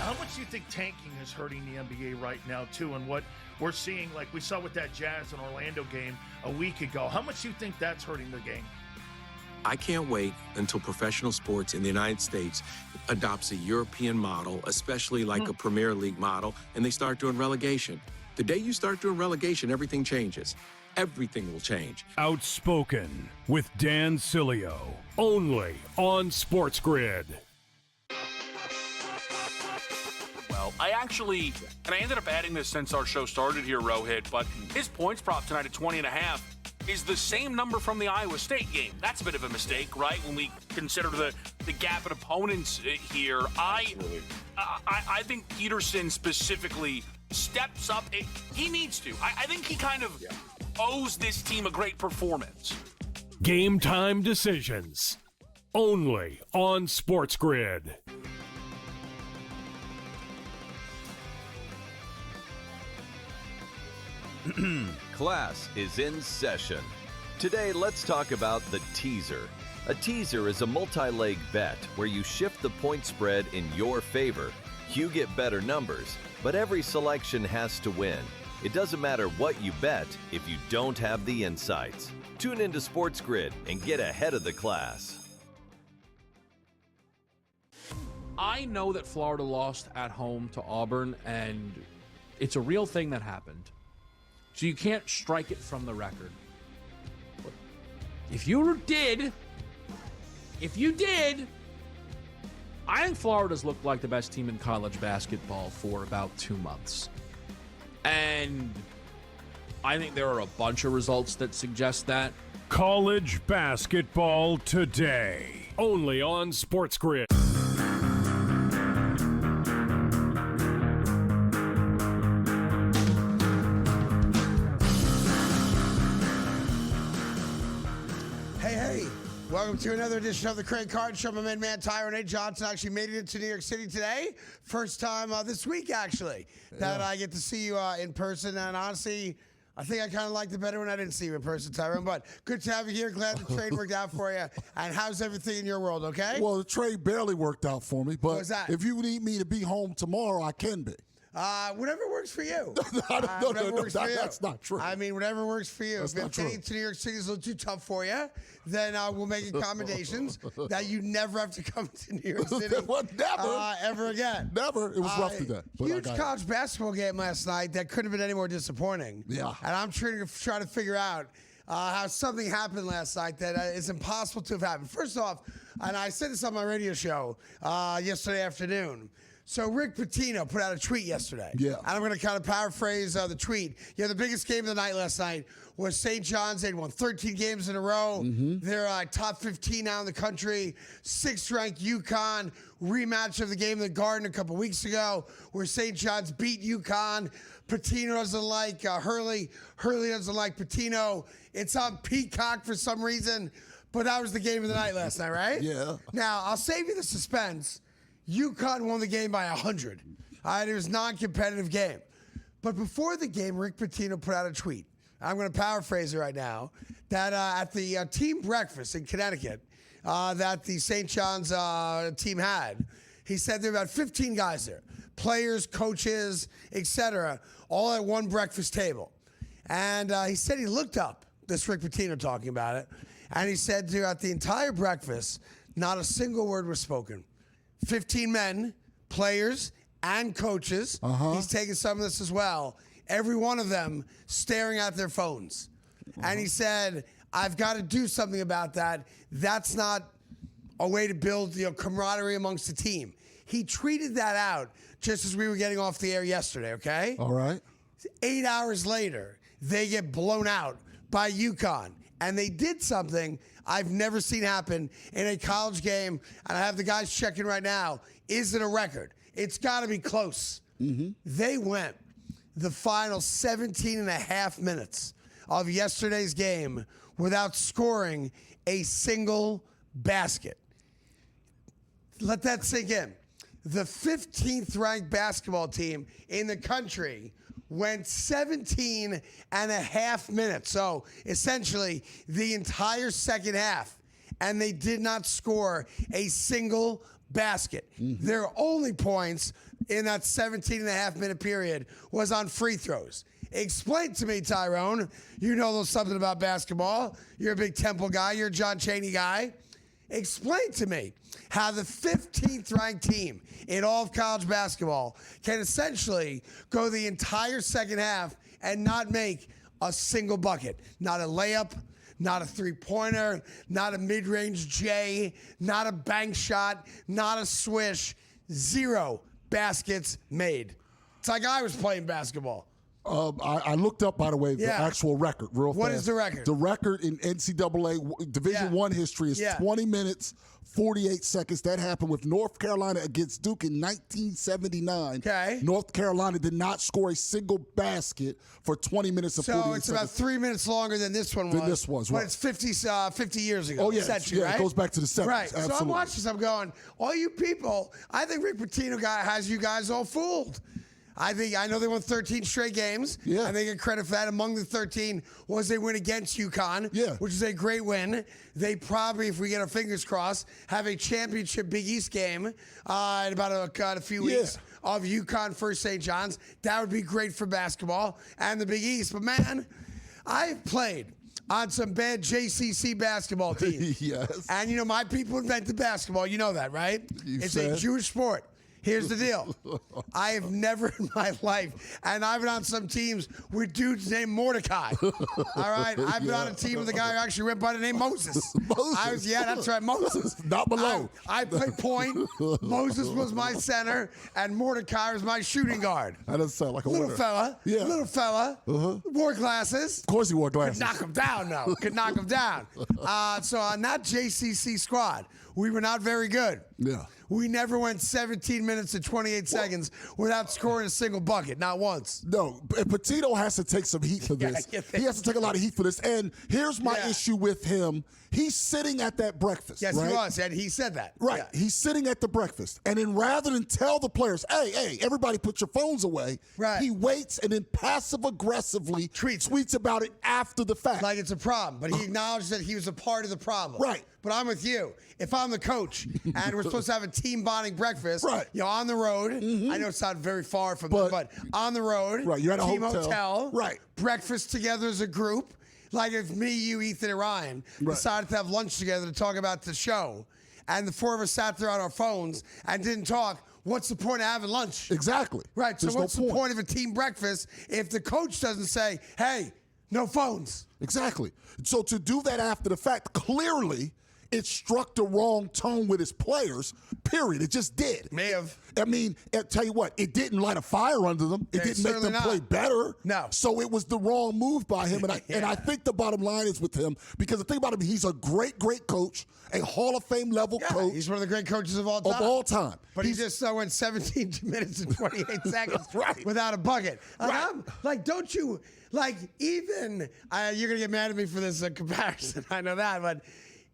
How much do you think tanking is hurting the NBA right now, too, and what we're seeing, like we saw with that Jazz and Orlando game a week ago? How much do you think that's hurting the game? I can't wait until professional sports in the United States adopts a European model, especially like a Premier League model, and they start doing relegation. The day you start doing relegation, everything changes. Everything will change. Outspoken with Dan Cilio, only on SportsGrid. Well, I ended up adding this since our show started here, Rohit, but his points prop tonight at 20.5 is the same number from the Iowa State game. That's a bit of a mistake, right? When we consider the gap in opponents here. I think Peterson specifically steps up. He needs to. I think he kind of owes this team a great performance. Game time decisions, only on SportsGrid. Class is in session. Today, let's talk about the teaser. A teaser is a multi-leg bet where you shift the point spread in your favor. You get better numbers, but every selection has to win. It doesn't matter what you bet if you don't have the insights. Tune into SportsGrid and get ahead of the class. I know that Florida lost at home to Auburn, and it's a real thing that happened. So you can't strike it from the record. But if you did, I think Florida's looked like the best team in college basketball for about 2 months. And I think there are a bunch of results that suggest that. College basketball today, only on SportsGrid. Welcome to another edition of the Craig Carton Show. My man Tyron A. Johnson actually made it into New York City today. First time this week, actually, that I get to see you in person. And honestly, I think I kind of liked it better when I didn't see you in person, Tyron. But good to have you here. Glad the trade worked out for you. And how's everything in your world, okay? Well, the trade barely worked out for me. But if you need me to be home tomorrow, I can be. Whatever works for you. No, that's not true. I mean, whatever works for you. That's if getting to New York City is a little too tough for you, then we'll make accommodations that you never have to come to New York City ever again. Never. It was rough today. Huge college basketball game last night that couldn't have been any more disappointing. Yeah. And I'm trying to figure out how something happened last night that is impossible to have happened. First off, and I said this on my radio show yesterday afternoon. So Rick Pitino put out a tweet yesterday. Yeah. And I'm going to kind of paraphrase the tweet. Yeah, the biggest game of the night last night was St. John's. They'd won 13 games in a row. Mm-hmm. They're top 15 now in the country. 6th-ranked UConn. Rematch of the game in the Garden a couple weeks ago where St. John's beat UConn. Pitino doesn't like Hurley. Hurley doesn't like Pitino. It's on Peacock for some reason. But that was the game of the night last night, right? Yeah. Now, I'll save you the suspense. UConn won the game by 100. It was a non-competitive game. But before the game, Rick Pitino put out a tweet. I'm going to paraphrase it right now. That at the team breakfast in Connecticut that the St. John's team had, he said there were about 15 guys there. Players, coaches, etc., all at one breakfast table. And he said he looked up, this Rick Pitino talking about it, and he said throughout the entire breakfast, not a single word was spoken. 15 men, players, and coaches. He's taking some of this as well. Every one of them staring at their phones. And he said, I've got to do something about that. That's not a way to build camaraderie amongst the team. He tweeted that out just as we were getting off the air yesterday, okay? All right. 8 hours later, they get blown out by UConn. And they did something I've never seen happen in a college game. And I have the guys checking right now. Is it a record? It's got to be close. Mm-hmm. They went the final 17 and a half minutes of yesterday's game without scoring a single basket. Let that sink in. The 15th ranked basketball team in the country went 17 and a half minutes. So essentially the entire second half, and they did not score a single basket. Mm-hmm. Their only points in that 17.5-minute period was on free throws. Explain to me, Tyrone. You know a little something about basketball. You're a big Temple guy. You're a John Chaney guy. Explain to me how the 15th ranked team in all of college basketball can essentially go the entire second half and not make a single bucket. Not a layup, not a three-pointer, not a mid-range J, not a bank shot, not a swish. 0 baskets made. It's like I was playing basketball. I looked up, by the way, the actual record real fast. What is the record? The record in NCAA Division I history is 20 minutes, 48 seconds. That happened with North Carolina against Duke in 1979. Okay. North Carolina did not score a single basket for 20 minutes and 48 seconds. So it's about 3 minutes longer than this one was. But right. it's 50 years ago. Oh, yeah. Century, right? It goes back to the 70s. Right. Absolutely. So I'm watching this. I'm going, all you people, I think Rick Pitino has you guys all fooled. I know they won 13 straight games. Yeah. And they get credit for that. Among the 13 was they win against UConn, which is a great win. They probably, if we get our fingers crossed, have a championship Big East game in about a few weeks of UConn first St. John's. That would be great for basketball and the Big East. But, man, I've played on some bad JCC basketball teams. Yes. And, my people invented basketball. You know that, right? It's a Jewish sport. Here's the deal. I have never in my life, and I've been on some teams with dudes named Mordecai. All right? I've been on a team with a guy who actually went by the name Moses. That's right, Moses. Not below. I played point. Moses was my center, and Mordecai was my shooting guard. That doesn't sound like a little winner. Fella. Yeah. Little fella. Wore glasses. Of course he wore glasses. Could knock him down, though. Could knock him down. So on that JCC squad, we were not very good. Yeah. We never went 17 minutes and 28 seconds without scoring a single bucket, not once. No, Petito has to take some heat for this. He has to take a lot of heat for this. And here's my issue with him. He's sitting at that breakfast. Yes, right? he was, and he said that. Right. Yeah. He's sitting at the breakfast. And then rather than tell the players, hey, everybody put your phones away, he waits and then passive-aggressively tweets about it after the fact. Like it's a problem. But he acknowledged that he was a part of the problem. Right. But I'm with you. If I'm the coach and we're supposed to have a team bonding breakfast, on the road, I know it's not very far from them, but on the road, you're at a team hotel. Right. Breakfast together as a group. Like if me, you, Ethan, and Ryan decided to have lunch together to talk about the show, and the four of us sat there on our phones and didn't talk, what's the point of having lunch? Exactly. Right. So There's what's no the point of a team breakfast if the coach doesn't say, hey, no phones? Exactly. So to do that after the fact, clearly it struck the wrong tone with his players, period. It just did. May have. I mean, I'll tell you what, it didn't light a fire under them. It didn't make them play better. No. So it was the wrong move by him. And I think the bottom line is with him, because the thing about him, he's a great, great coach, a Hall of Fame level coach. He's one of the great coaches of all time. Of all time. But he just went 17 minutes and 28 seconds without a bucket. I'm like, don't you, like, even, you're going to get mad at me for this comparison. I know that, but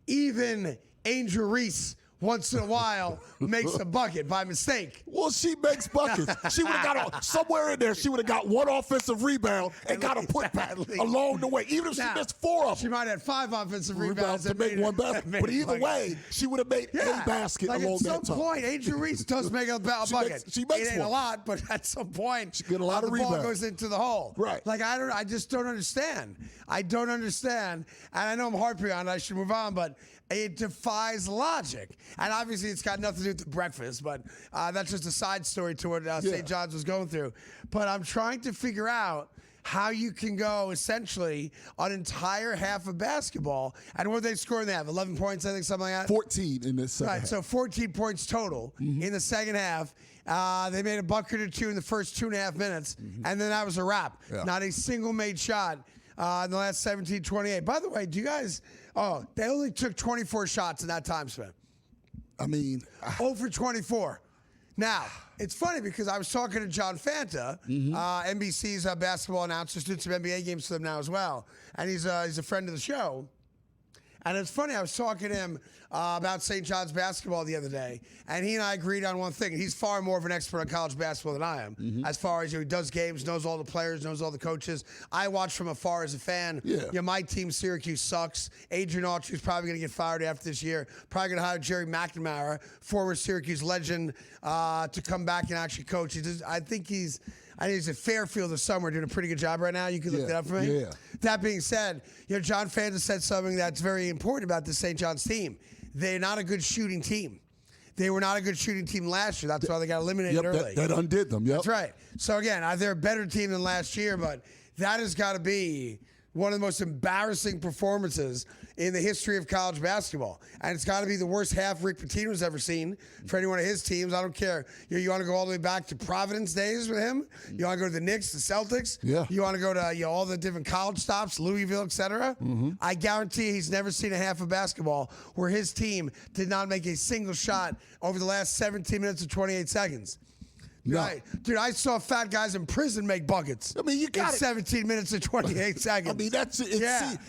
even Angel Reese once in a while makes a bucket by mistake. Well, she makes buckets. She would have got somewhere in there. She would have got one offensive rebound and got a putback along the way. Even if she missed 4 of them, she might have 5 offensive rebounds to make one basket. But either way, she would have made a basket along that time. At some point, Angel Reese does make a bucket. She makes it ain't one. a lot, but at some point, she get a lot of the ball rebounds. goes into the hole. Right. Like I just don't understand. I don't understand, and I know I'm harping on it. I should move on, but it defies logic. And obviously, it's got nothing to do with the breakfast, but that's just a side story to what St. John's was going through. But I'm trying to figure out how you can go essentially an entire half of basketball. And what they score in the half? 11 points, I think, something like that? 14 in this second half. So 14 points total in the second half. They made a bucket or two in the first 2.5 minutes, and then that was a wrap. Not a single made shot in the last 17-28. By the way, do you guys... Oh, they only took 24 shots in that time span. I mean... 0 for 24. Now, it's funny because I was talking to John Fanta, NBC's basketball announcer, doing some NBA games for them now as well, and he's a friend of the show. And it's funny, I was talking to him about St. John's basketball the other day, and he and I agreed on one thing. He's far more of an expert on college basketball than I am, as far as, he does games, knows all the players, knows all the coaches. I watch from afar as a fan. Yeah. My team, Syracuse, sucks. Adrian Autry's probably going to get fired after this year. Probably going to hire Jerry McNamara, former Syracuse legend, to come back and actually coach. I think he's at Fairfield or somewhere doing a pretty good job right now. You can look that up for me. Yeah. That being said, John Fanta said something that's very important about the St. John's team. They're not a good shooting team. They were not a good shooting team last year. That's why they got eliminated early. That undid them. Yep. That's right. So again, they're a better team than last year, but that has got to be one of the most embarrassing performances in the history of college basketball. And it's got to be the worst half Rick Pitino's ever seen for any one of his teams. I don't care. You want to go all the way back to Providence days with him? You want to go to the Knicks, the Celtics? Yeah. You want to go to all the different college stops, Louisville, et cetera? I guarantee he's never seen a half of basketball where his team did not make a single shot over the last 17 minutes and 28 seconds. No. Right. Dude, I saw fat guys in prison make buckets. I mean, you got in 17 minutes and 28 seconds. I mean,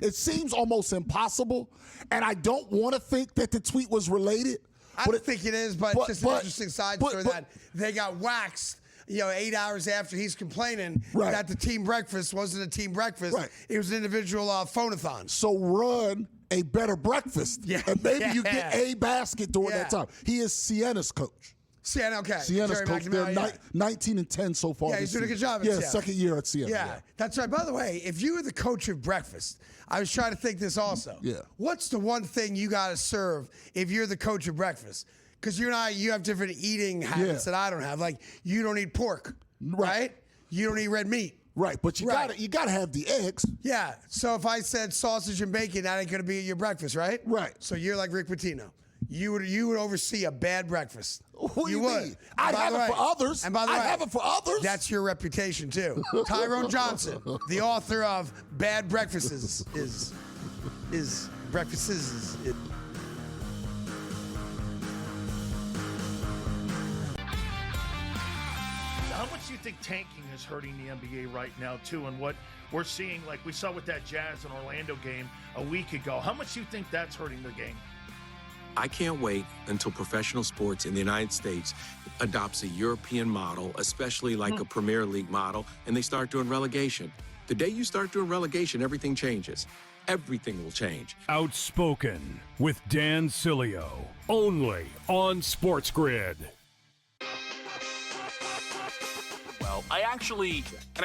it seems almost impossible, and I don't want to think that the tweet was related. I don't think it is, but just an interesting side story that they got waxed 8 hours after he's complaining that the team breakfast wasn't a team breakfast. Right. It was an individual phone-a-thon. So run a better breakfast. Yeah. And maybe you get a basket during that time. He is Sienna's coach. Sienna, okay. Siena's coach. They're 19-10 so far. Yeah, he's doing a good job at Yeah, Siena. second year at Siena. Yeah, that's right. By the way, if you were the coach of breakfast, I was trying to think this also. Yeah. What's the one thing you got to serve if you're the coach of breakfast? Because you have different eating habits that I don't have. Like, you don't eat pork, right? You don't eat red meat. Right, but you gotta have the eggs. Yeah. So if I said sausage and bacon, that ain't gonna be your breakfast, right? Right. So you're like Rick Pitino. You would oversee a bad breakfast. What do you would. mean? I'd have it for others. And by the way, I'd have it for others. That's your reputation too. Tyrone Johnson, the author of Bad Breakfasts, is breakfasts. How much do you think tanking is hurting the NBA right now, too? And what we're seeing, like we saw with that Jazz and Orlando game a week ago, how much do you think that's hurting the game? I can't wait until professional sports in the United States adopts a European model, especially like a Premier League model, and they start doing relegation. The day you start doing relegation, everything changes. Everything will change. Outspoken with Dan Cilio, only on SportsGrid. Well, I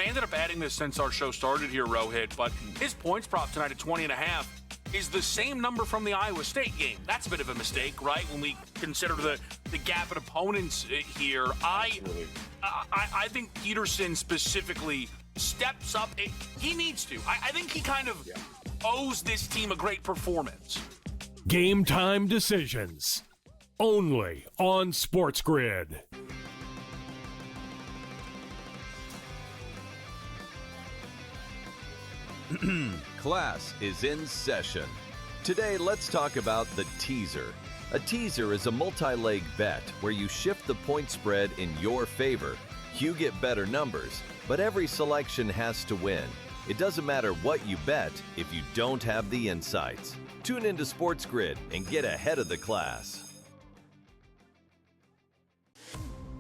ended up adding this since our show started here, Rohit, but his points prop tonight at 20.5 is the same number from the Iowa State game. That's a bit of a mistake, right? When we consider the gap in opponents here. I think Peterson specifically steps up. He needs to. I think he kind of owes this team a great performance. Game time decisions. Only on SportsGrid. Class is in session. Today, let's talk about the teaser. A teaser is a multi-leg bet where you shift the point spread in your favor. You get better numbers, but every selection has to win. It doesn't matter what you bet if you don't have the insights. Tune into SportsGrid and get ahead of the class.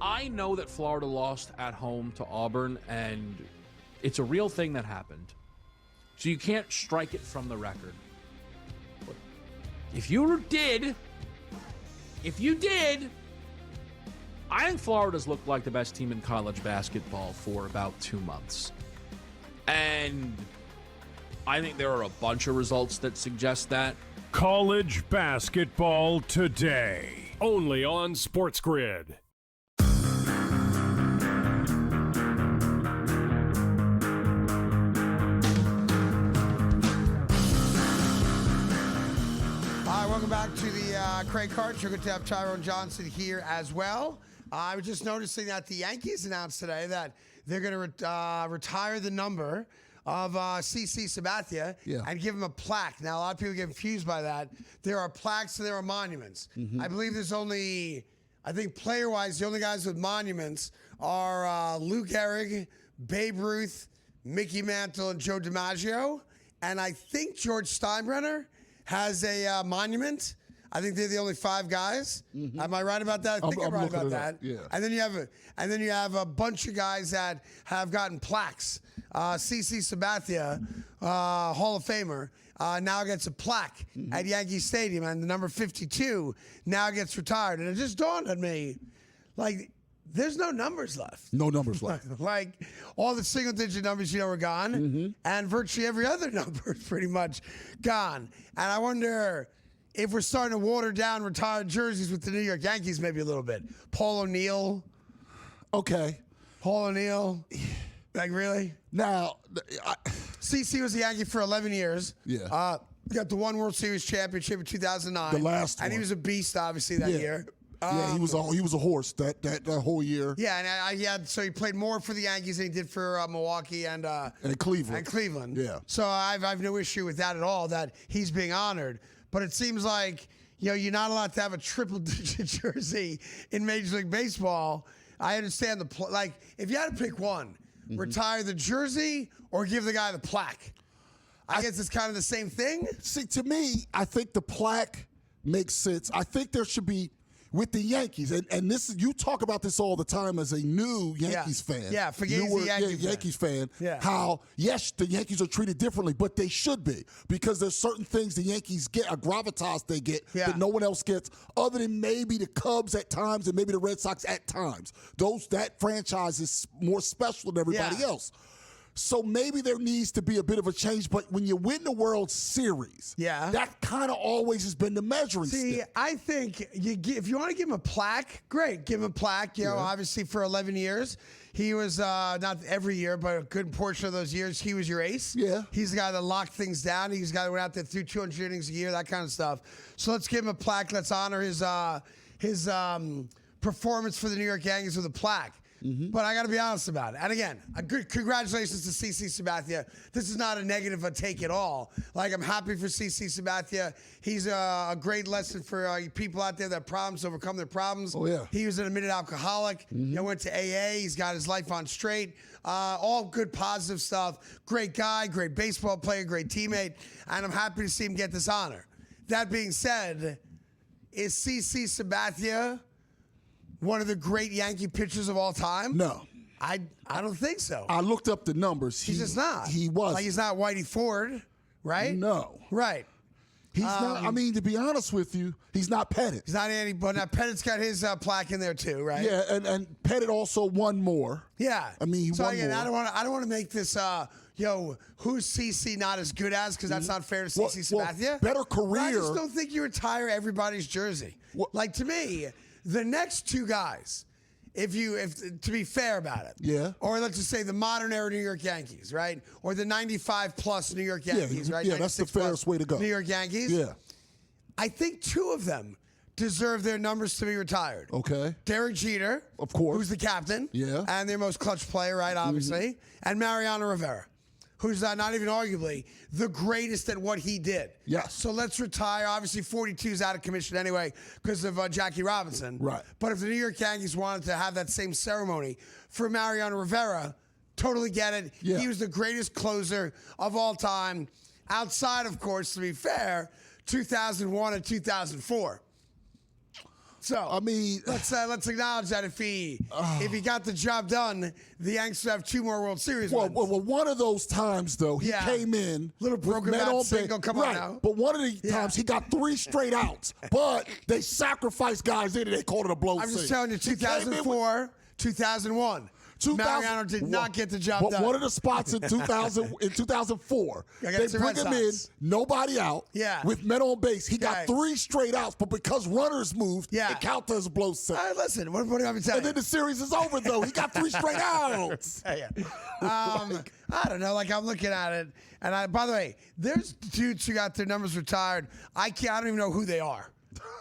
I know that Florida lost at home to Auburn, and it's a real thing that happened. So you can't strike it from the record. But if you did, I think Florida's looked like the best team in college basketball for about 2 months. And I think there are a bunch of results that suggest that. College basketball today, only on SportsGrid. Welcome back to the Craig Carton Show. Good to have Tyrone Johnson here as well. I was just noticing that the Yankees announced today that they're going to retire the number of CC Sabathia and give him a plaque. Now, a lot of people get confused by that. There are plaques and there are monuments. I believe there's only, I think player-wise, the only guys with monuments are Lou Gehrig, Babe Ruth, Mickey Mantle, and Joe DiMaggio. And I think George Steinbrenner has a monument. I think they're the only 5 guys. Am I right about that? I think I'm right about that. Yeah. And then you have a bunch of guys that have gotten plaques. CC Sabathia, Hall of Famer, now gets a plaque at Yankee Stadium, and the number 52 now gets retired. And it just dawned on me, like, there's no numbers left. No numbers left. Like, all the single-digit numbers, are gone, and virtually every other number is pretty much gone. And I wonder if we're starting to water down retired jerseys with the New York Yankees maybe a little bit. Paul O'Neill. Okay. Paul O'Neill. Like, really? Now, CC was a Yankee for 11 years. Yeah. Got the one World Series championship in 2009. The last one. And he was a beast, obviously, that year. Yeah, he was a horse that whole year. Yeah, and so he played more for the Yankees than he did for Milwaukee and Cleveland. Yeah. So I've no issue with that at all, that he's being honored. But it seems like, you're not allowed to have a triple-digit jersey in Major League Baseball. I understand if you had to pick one, retire the jersey or give the guy the plaque. I guess it's kind of the same thing. See, to me, I think the plaque makes sense. I think there should be, with the Yankees, and this, you talk about this all the time as a new Yankees fan. Yeah, Yankees fan. Yeah. How, yes, the Yankees are treated differently, but they should be, because there's certain things the Yankees get, a gravitas they get that no one else gets, other than maybe the Cubs at times and maybe the Red Sox at times. That franchise is more special than everybody else. So maybe there needs to be a bit of a change, but when you win the World Series, that kind of always has been the measuring stick. I think if you want to give him a plaque, great, give him a plaque. Obviously for 11 years, he was not every year, but a good portion of those years, he was your ace. Yeah, he's the guy that locked things down. He's the guy that went out there threw 200 innings a year, that kind of stuff. So let's give him a plaque. Let's honor his performance for the New York Yankees with a plaque. But I got to be honest about it. And again, a good congratulations to CC Sabathia. This is not a negative take at all. Like, I'm happy for CC Sabathia. He's a great lesson for people out there that have problems, overcome their problems. Oh, yeah. He was an admitted alcoholic. Went to AA. He's got his life on straight. All good, positive stuff. Great guy, great baseball player, great teammate. And I'm happy to see him get this honor. That being said, is CC Sabathia one of the great Yankee pitchers of all time? No. I don't think so. I looked up the numbers. He's just not. He was. Like, he's not Whitey Ford, right? No. Right. He's not. I mean, to be honest with you, he's not Pettit. He's not Andy, but now Pettit's got his plaque in there too, right? Yeah, and Pettit also won more. Yeah. I mean, he won more. I don't want to make this, who's CC not as good as, because that's not fair to CC Sabathia. Better career. I just don't think you retire everybody's jersey. Like, to me, the next two guys, if to be fair about it, or let's just say the modern era New York Yankees, right, or the 95 plus New York Yankees, right? Yeah, that's the fairest way to go. New York Yankees. Yeah, I think 2 of them deserve their numbers to be retired. Okay, Derek Jeter, of course, who's the captain, and their most clutch player, right? Obviously, and Mariano Rivera, who's not even arguably the greatest at what he did. Yes. So let's retire. Obviously, 42 is out of commission anyway because of Jackie Robinson. Right. But if the New York Yankees wanted to have that same ceremony for Mariano Rivera, totally get it. Yeah. He was the greatest closer of all time, outside, of course, to be fair, 2001 and 2004. So I mean, let's acknowledge that if he got the job done, the Yankees would have 2 more World Series wins. Well, one of those times though, he came in little broken bat single. Come on now. But one of the times he got 3 straight outs, but they sacrificed guys in and they called it a blow. I'm just telling you, 2004, 2001. Mariano did not get the job done. But one of the spots in 2004, they bring him in, nobody out, with men on base. He got 3 straight outs, but because runners moved, it counted as a blow set. Listen, what do I tell you? And then the series is over, though. He got 3 straight outs. I don't know. Like, I'm looking at it, and by the way, there's dudes who got their numbers retired. I don't even know who they are.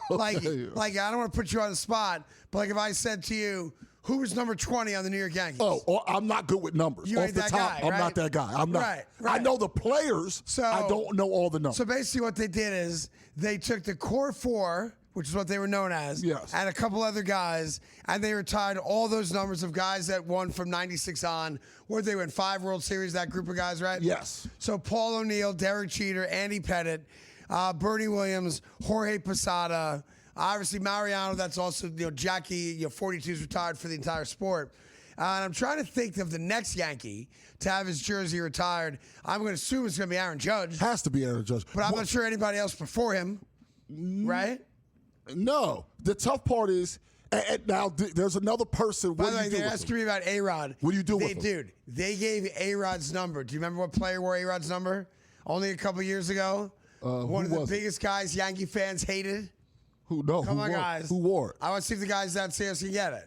Like, I don't want to put you on the spot, but like if I said to you, who was number 20 on the New York Yankees? Oh, I'm not good with numbers. You Off ain't the that top, guy, I'm right? not that guy. I'm not. Right. I know the players. So I don't know all the numbers. So basically what they did is they took the core 4, which is what they were known as, and a couple other guys, and they retired all those numbers of guys that won from 96 on, where they win 5 World Series, that group of guys, right? Yes. So Paul O'Neill, Derek Jeter, Andy Pettit, Bernie Williams, Jorge Posada, obviously Mariano. That's also Jackie. 42 is retired for the entire sport. And I'm trying to think of the next Yankee to have his jersey retired. I'm going to assume it's going to be Aaron Judge. Has to be Aaron Judge. But I'm not sure anybody else before him. Right? No. The tough part is, and now there's another person. By the way, they're asking me about A-Rod. What do you do with him? Dude, they gave A-Rod's number. Do you remember what player wore A-Rod's number? Only a couple years ago. One of the biggest guys Yankee fans hated. Who? No. Come on, guys. Who wore it? I want to see if the guys downstairs can get it.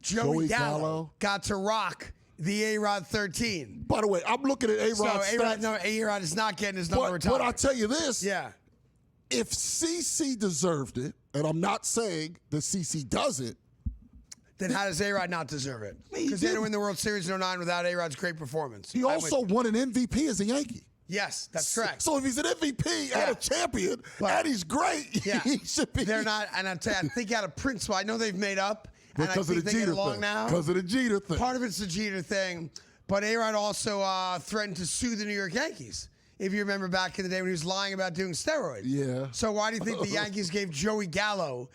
Joey Gallo got to rock the A-Rod 13. By the way, I'm looking at A-Rod's stats. No, A-Rod is not getting his number retired. But I'll tell you this. Yeah. If CC deserved it, and I'm not saying that CC doesn't, then how does A-Rod not deserve it? Because they didn't win the World Series in 09 without A-Rod's great performance. He also won an MVP as a Yankee. Yes, that's correct. So if he's an MVP and a champion, and he's great, he should be. They're not, and I think out of principle, I know they've made up. Because of the Jeter thing. Because of the Jeter thing. Part of it's the Jeter thing, but A-Rod also threatened to sue the New York Yankees. If you remember back in the day when he was lying about doing steroids. Yeah. So why do you think the Yankees gave Joey Gallo,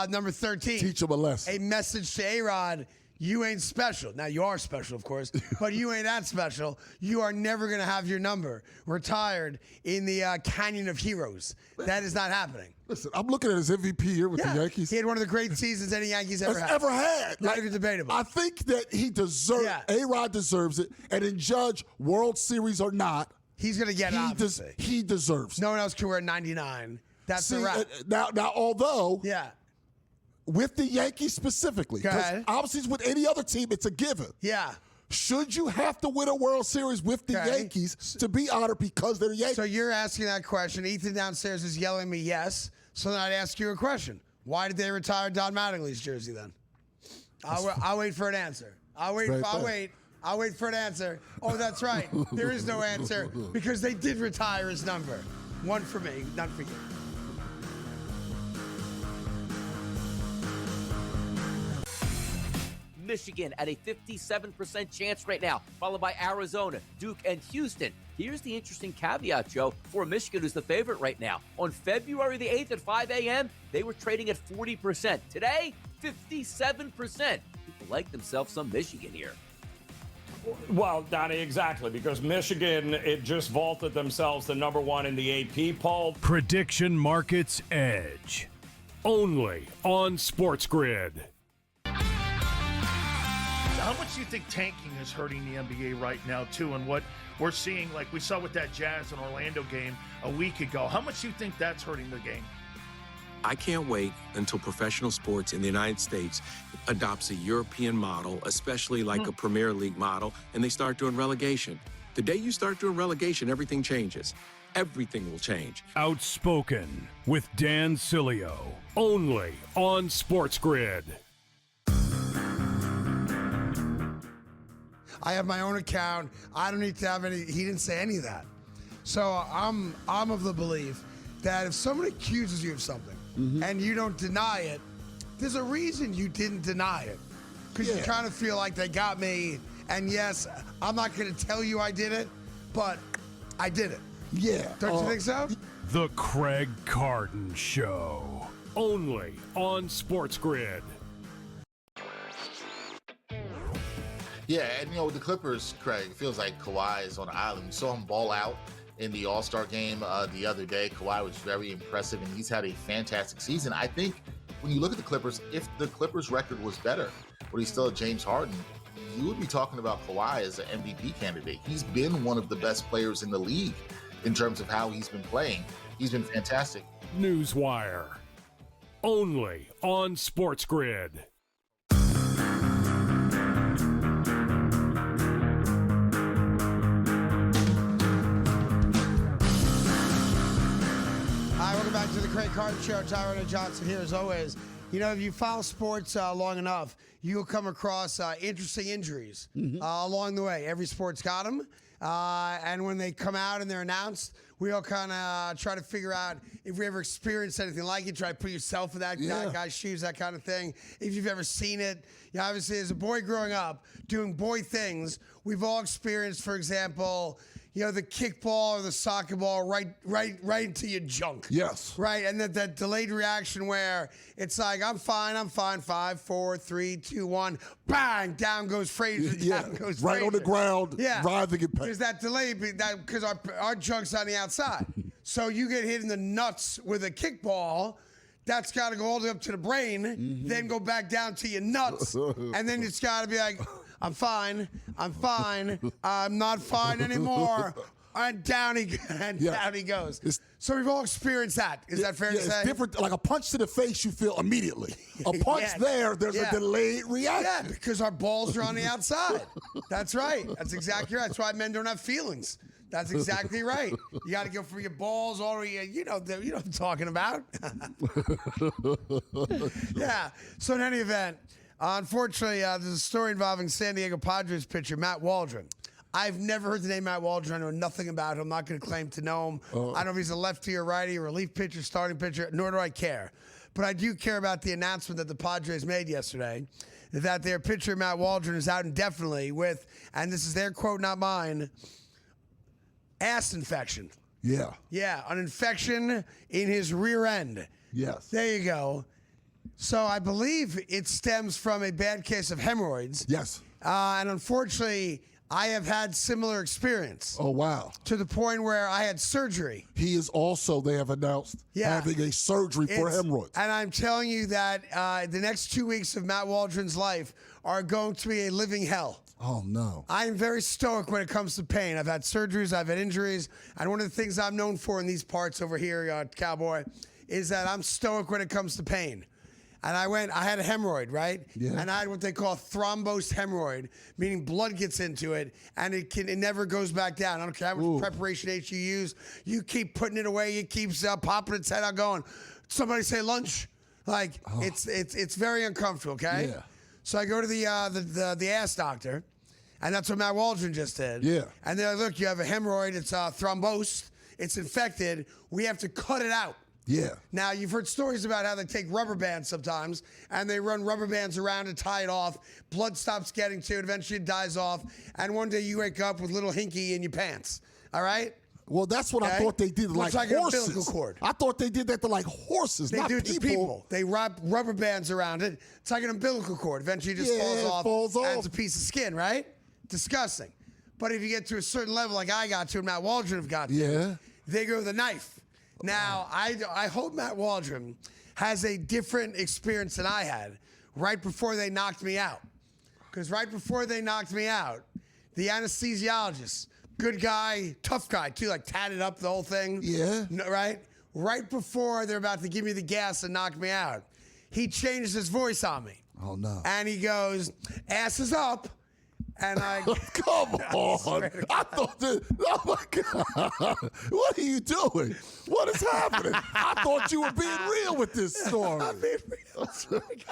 number 13, teach him a lesson, a message to A-Rod? You ain't special. Now, you are special, of course, but you ain't that special. You are never going to have your number retired in the Canyon of Heroes. That is not happening. Listen, I'm looking at his MVP year with the Yankees. He had one of the great seasons any Yankees ever had. Not even debatable. I think that he deserves A-Rod deserves it, and in Judge, World Series or not, he's going to get it, he deserves it. No one else can wear 99. That's the wrap. Now, although... Yeah. With the Yankees specifically, because obviously with any other team, it's a given. Yeah. Should you have to win a World Series with the Yankees to be honored because they're Yankees? So you're asking that question. Ethan downstairs is yelling at me yes. So then I'd ask you a question. Why did they retire Don Mattingly's jersey then? I'll wait for an answer. I'll wait for an answer. Oh, that's right. There is no answer because they did retire his number. One for me, none for you. Michigan at a 57% chance right now, followed by Arizona, Duke, and Houston. Here's the interesting caveat, Joe, for Michigan, who's the favorite right now. On February the 8th at 5 a.m., they were trading at 40%. Today, 57%. People like themselves some Michigan here. Well, Donnie, exactly, because Michigan, it just vaulted themselves the number one in the AP poll. Prediction Markets Edge. Only on SportsGrid. How much do you think tanking is hurting the NBA right now, too, and what we're seeing, like we saw with that Jazz and Orlando game a week ago? How much do you think that's hurting the game? I can't wait until professional sports in the United States adopts a European model, especially like a Premier League model, and they start doing relegation. The day you start doing relegation, everything changes. Everything will change. Outspoken with Dan Cilio. Only on SportsGrid. I have my own account. I don't need to have any. He didn't say any of that. So I'm of the belief that if someone accuses you of something and you don't deny it, there's a reason you didn't deny it. Because you kind of feel like they got me. And yes, I'm not going to tell you I did it, but I did it. Yeah. Don't you think so? The Craig Carton Show. Only on SportsGrid. Yeah, and with the Clippers, Craig, it feels like Kawhi is on an island. We saw him ball out in the All-Star game the other day. Kawhi was very impressive, and he's had a fantastic season. I think when you look at the Clippers, if the Clippers' record was better, but he's still James Harden, you would be talking about Kawhi as an MVP candidate. He's been one of the best players in the league in terms of how he's been playing. He's been fantastic. Newswire. Only on SportsGrid. Welcome back to the Craig Carton Show. Tyrone Johnson here as always. You know, if you follow sports long enough, you'll come across interesting injuries along the way. Every sport's got them. And when they come out and they're announced, we all kind of try to figure out if we ever experienced anything like it. Try to put yourself in that guy's shoes, that kind of thing. If you've ever seen it. You know, obviously, as a boy growing up, doing boy things, we've all experienced, for example, the kickball or the soccer ball right into your junk. Yes. Right, and that delayed reaction where it's like, I'm fine, 5, 4, 3, 2, 1, bang, down goes Frazier, down goes right Frazier. on the ground, writhing in pain. There's that delay because our junk's on the outside. So you get hit in the nuts with a kickball, that's got to go all the way up to the brain, then go back down to your nuts, and then it's got to be like, I'm fine, I'm not fine anymore. And down he goes. So we've all experienced that. Is that fair to say? It's different. Like a punch to the face, you feel immediately. A punch there's a delayed reaction. Yeah, because our balls are on the outside. That's right. That's exactly right. That's why men don't have feelings. That's exactly right. You got to go from your balls all the way, you know what I'm talking about. Yeah. So in any event, unfortunately, there's a story involving San Diego Padres pitcher Matt Waldron. I've never heard the name Matt Waldron. I know nothing about him. I'm not going to claim to know him. I don't know if he's a lefty or righty, relief pitcher, starting pitcher, nor do I care. But I do care about the announcement that the Padres made yesterday that their pitcher Matt Waldron is out indefinitely with, and this is their quote, not mine, ass infection. Yeah. Yeah, an infection in his rear end. Yes. There you go. So I believe it stems from a bad case of hemorrhoids. Yes. And unfortunately, I have had similar experience. Oh, wow. To the point where I had surgery. He is also, they have announced, having a surgery for hemorrhoids. And I'm telling you that the next 2 weeks of Matt Waldron's life are going to be a living hell. Oh, no. I'm very stoic when it comes to pain. I've had surgeries, I've had injuries, and one of the things I'm known for in these parts over here, Cowboy, is that I'm stoic when it comes to pain. And I had a hemorrhoid, right? Yeah. And I had what they call thrombosed hemorrhoid, meaning blood gets into it and it never goes back down. I don't care how much preparation H you use. You keep putting it away. It keeps popping its head out going. Somebody say lunch. Like, it's very uncomfortable, okay? Yeah. So I go to the ass doctor, and that's what Matt Waldron just did. Yeah. And they're like, look, you have a hemorrhoid. It's thrombosed. It's infected. We have to cut it out. Yeah. Now, you've heard stories about how they take rubber bands sometimes, and they run rubber bands around and tie it off. Blood stops getting to it. Eventually, it dies off. And one day, you wake up with little hinky in your pants. All right? Well, that's what I thought they did, Looks like an horses. umbilical cord. I thought they did that to like horses, They not do it to people. They wrap rubber bands around it. It's like an umbilical cord. Eventually, it just falls off. And it's a piece of skin, right? Disgusting. But if you get to a certain level, like I got to, and Matt Waldron have got to, they go with a knife. Now, I hope Matt Waldron has a different experience than I had right before they knocked me out. Because right before they knocked me out, the anesthesiologist, good guy, tough guy too, like tatted up the whole thing. Yeah. Right? Right before they're about to give me the gas and knock me out, he changed his voice on me. Oh, no. And he goes, ass is up. And I come on! I thought that. Oh my God! What are you doing? What is happening? I thought you were being real with this story. I'm being real.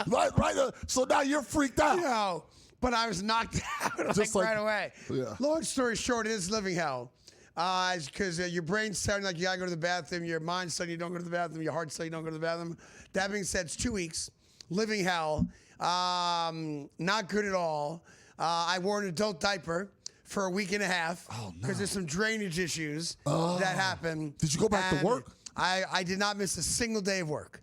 right. So now you're freaked out. No, but I was knocked out Just right away. Yeah. Long story short, it is living hell. Because your brain's sounding like you gotta go to the bathroom, your mind's saying you don't go to the bathroom, your heart's saying you don't go to the bathroom. That being said, it's 2 weeks, living hell, not good at all. I wore an adult diaper for a week and a half because there's some drainage issues that happened. Did you go back to work? I did not miss a single day of work.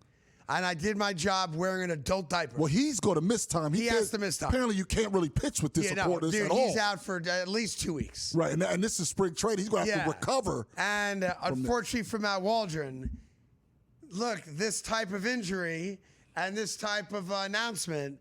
And I did my job wearing an adult diaper. Well, he's going to miss time. He has to miss time. Apparently, you can't really pitch with this supporters at all. He's out for at least 2 weeks. Right, and this is spring training. He's going to have to recover. And unfortunately for Matt Waldron, look, this type of injury and this type of announcement,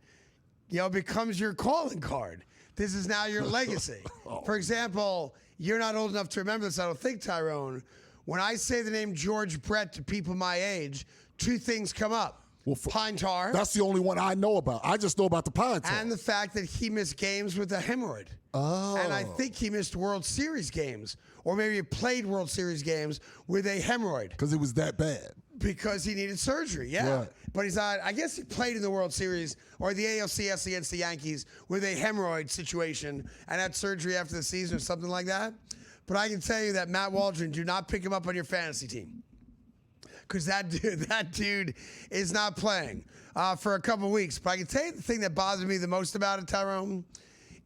becomes your calling card. This is now your legacy. For example, you're not old enough to remember this, I don't think, Tyrone. When I say the name George Brett to people my age, 2 things come up. Well, pine tar. That's the only one I know about. I just know about the pine tar. And the fact that he missed games with a hemorrhoid. Oh. And I think he missed World Series games. Or maybe he played World Series games with a hemorrhoid. Because it was that bad. Because he needed surgery, yeah. Right. But he's not, I guess he played in the World Series or the ALCS against the Yankees with a hemorrhoid situation and had surgery after the season or something like that. But I can tell you that Matt Waldron, do not pick him up on your fantasy team. Because that dude is not playing for a couple weeks. But I can tell you the thing that bothers me the most about it, Tyrone,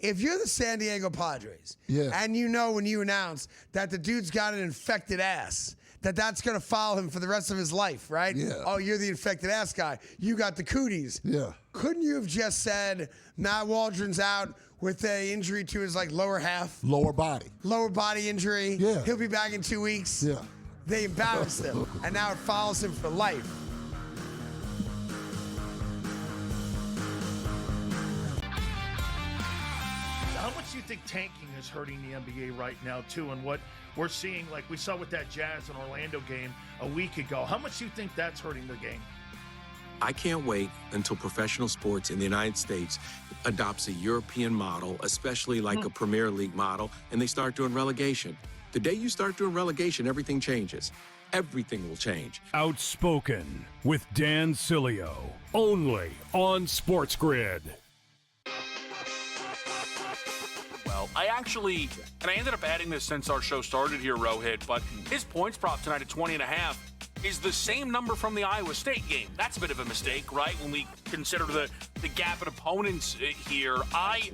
if you're the San Diego Padres, and you know when you announce that the dude's got an infected ass, that's going to follow him for the rest of his life, right? Yeah. Oh, you're the infected ass guy. You got the cooties. Yeah. Couldn't you have just said Matt Waldron's out with a injury to his lower half? Lower body injury. Yeah. He'll be back in 2 weeks. Yeah. They embarrassed him, and now it follows him for life. How much do you think tanking is hurting the NBA right now, too? And what we're seeing, like we saw with that Jazz and Orlando game a week ago, how much do you think that's hurting the game? I can't wait until professional sports in the United States adopts a European model, especially like a Premier League model, and they start doing relegation. The day you start doing relegation, everything changes. Everything will change. Outspoken with Dan Cilio, only on SportsGrid. Well, I ended up adding this since our show started here, Rohit, but his points prop tonight at 20.5 is the same number from the Iowa State game. That's a bit of a mistake, right? When we consider the gap in opponents here. I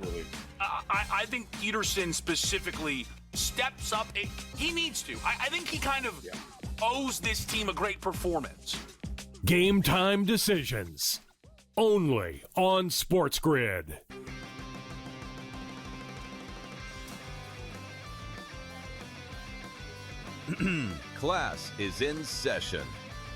think Peterson specifically steps up. He needs to. I think he kind of owes this team a great performance. Game time decisions, only on SportsGrid. Class is in session.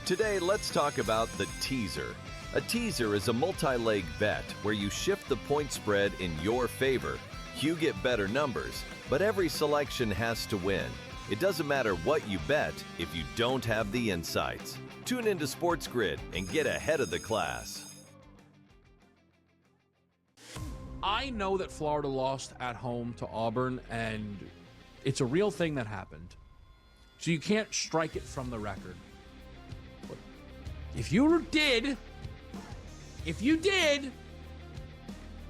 Today, let's talk about the teaser. A teaser is a multi-leg bet where you shift the point spread in your favor. You get better numbers, but every selection has to win. It doesn't matter what you bet if you don't have the insights. Tune into SportsGrid and get ahead of the class. I know that Florida lost at home to Auburn, and it's a real thing that happened. So you can't strike it from the record. But if you did,